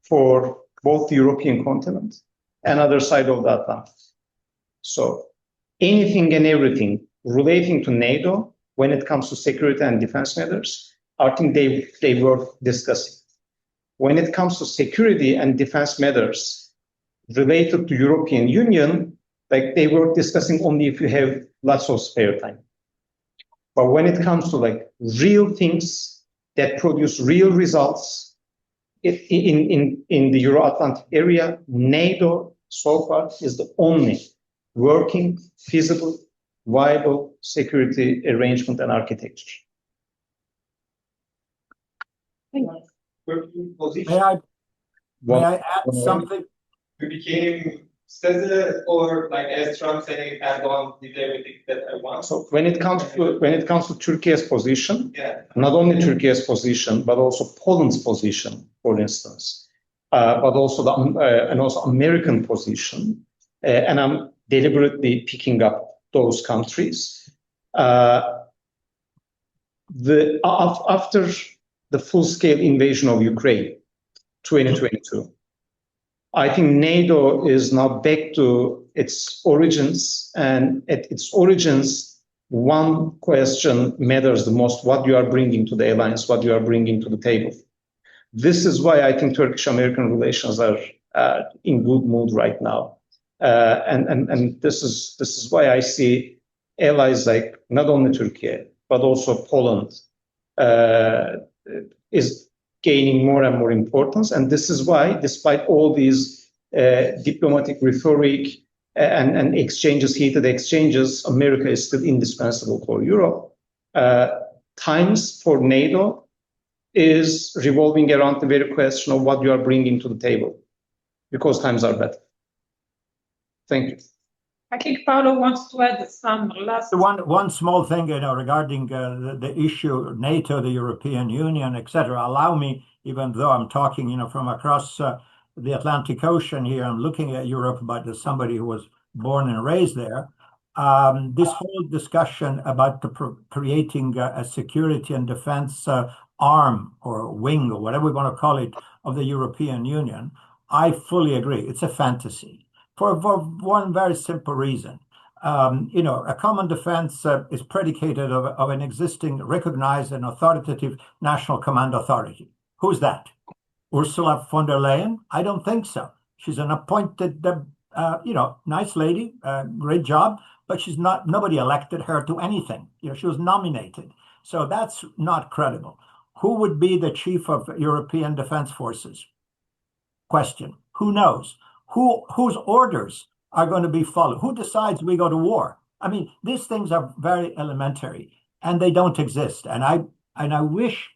for both the European continent and other side of the Atlantic. So anything and everything relating to NATO when it comes to security and defense matters, I think they were discussing. When it comes to security and defense matters related to European Union, like they were discussing only if you have lots of spare time. But when it comes to like real things that produce real results in the Euro-Atlantic area, NATO so far is the only working, feasible, viable security arrangement and architecture. Working position. May I add something? You became citizen, or like as Trump saying, Erdogan did everything that I want. So when it comes to Turkey's position, Yeah. not only Turkey's position but also Poland's position, for instance, but also and also American position, and I'm deliberately picking up those countries. After the full-scale invasion of Ukraine, 2022. I think NATO is now back to its origins, and at its origins, one question matters the most: what you are bringing to the alliance, what you are bringing to the table. This is why I think Turkish-American relations are in good mood right now, and this is why I see allies like not only Turkey but also Poland is gaining more and more importance. And this is why, despite all these diplomatic rhetoric and exchanges, heated exchanges, America is still indispensable for Europe. Times for NATO is revolving around the very question of what you are bringing to the table, because times are better. Thank you. I think Paolo wants to add some last. One small thing, regarding the issue, NATO, the European Union, etc. Allow me, even though I'm talking, from across the Atlantic Ocean here, I'm looking at Europe, but as somebody who was born and raised there, this whole discussion about creating a security and defense arm or wing or whatever we want to call it of the European Union, I fully agree. It's a fantasy. For one very simple reason. A common defense is predicated of an existing recognized and authoritative national command authority. Who's that? Ursula von der Leyen? I don't think so. She's an appointed, nice lady, great job, but nobody elected her to anything. She was nominated. So that's not credible. Who would be the chief of European Defense Forces? Question. Who knows? Whose orders are going to be followed? Who decides we go to war? I mean, these things are very elementary, and they don't exist. And I wish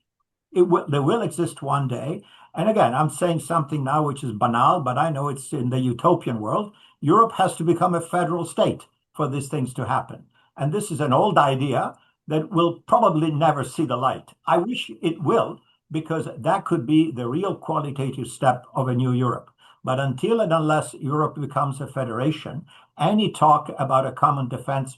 they will exist one day. And again, I'm saying something now which is banal, but I know it's in the utopian world. Europe has to become a federal state for these things to happen. And this is an old idea that will probably never see the light. I wish it will, because that could be the real qualitative step of a new Europe. But until and unless Europe becomes a federation, any talk about a common defense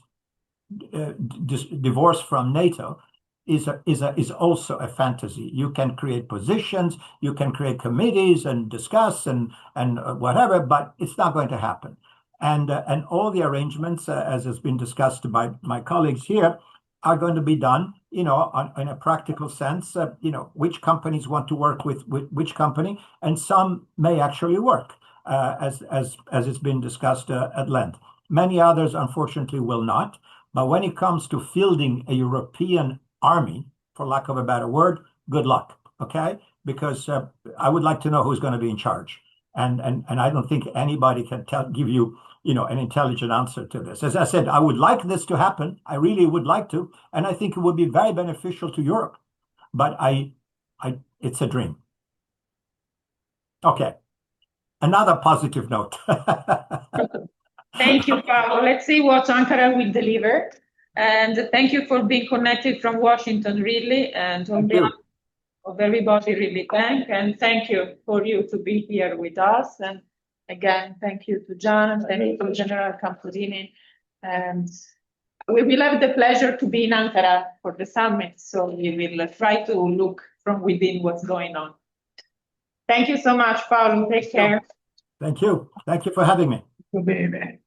divorce from NATO is also a fantasy. You can create positions, you can create committees and discuss and whatever, but it's not going to happen. And all the arrangements, as has been discussed by my colleagues here, are going to be done, in a practical sense. Which companies want to work with which company, and some may actually work, as it's been discussed at length. Many others, unfortunately, will not. But when it comes to fielding a European army, for lack of a better word, good luck, okay? Because I would like to know who's going to be in charge. And I don't think anybody can give you, an intelligent answer to this. As I said, I would like this to happen. I really would like to, and I think it would be very beneficial to Europe. But it's a dream. Okay, another positive note. Thank you, Paolo. Let's see what Ankara will deliver. And thank you for being connected from Washington, really. And on behalf of everybody, really thank you for you to be here with us. And again, thank you to John, thank you to General Camporini. And we will have the pleasure to be in Ankara for the summit. So we will try to look from within what's going on. Thank you so much, Paolo. Take care. Thank you. Thank you for having me. Bene.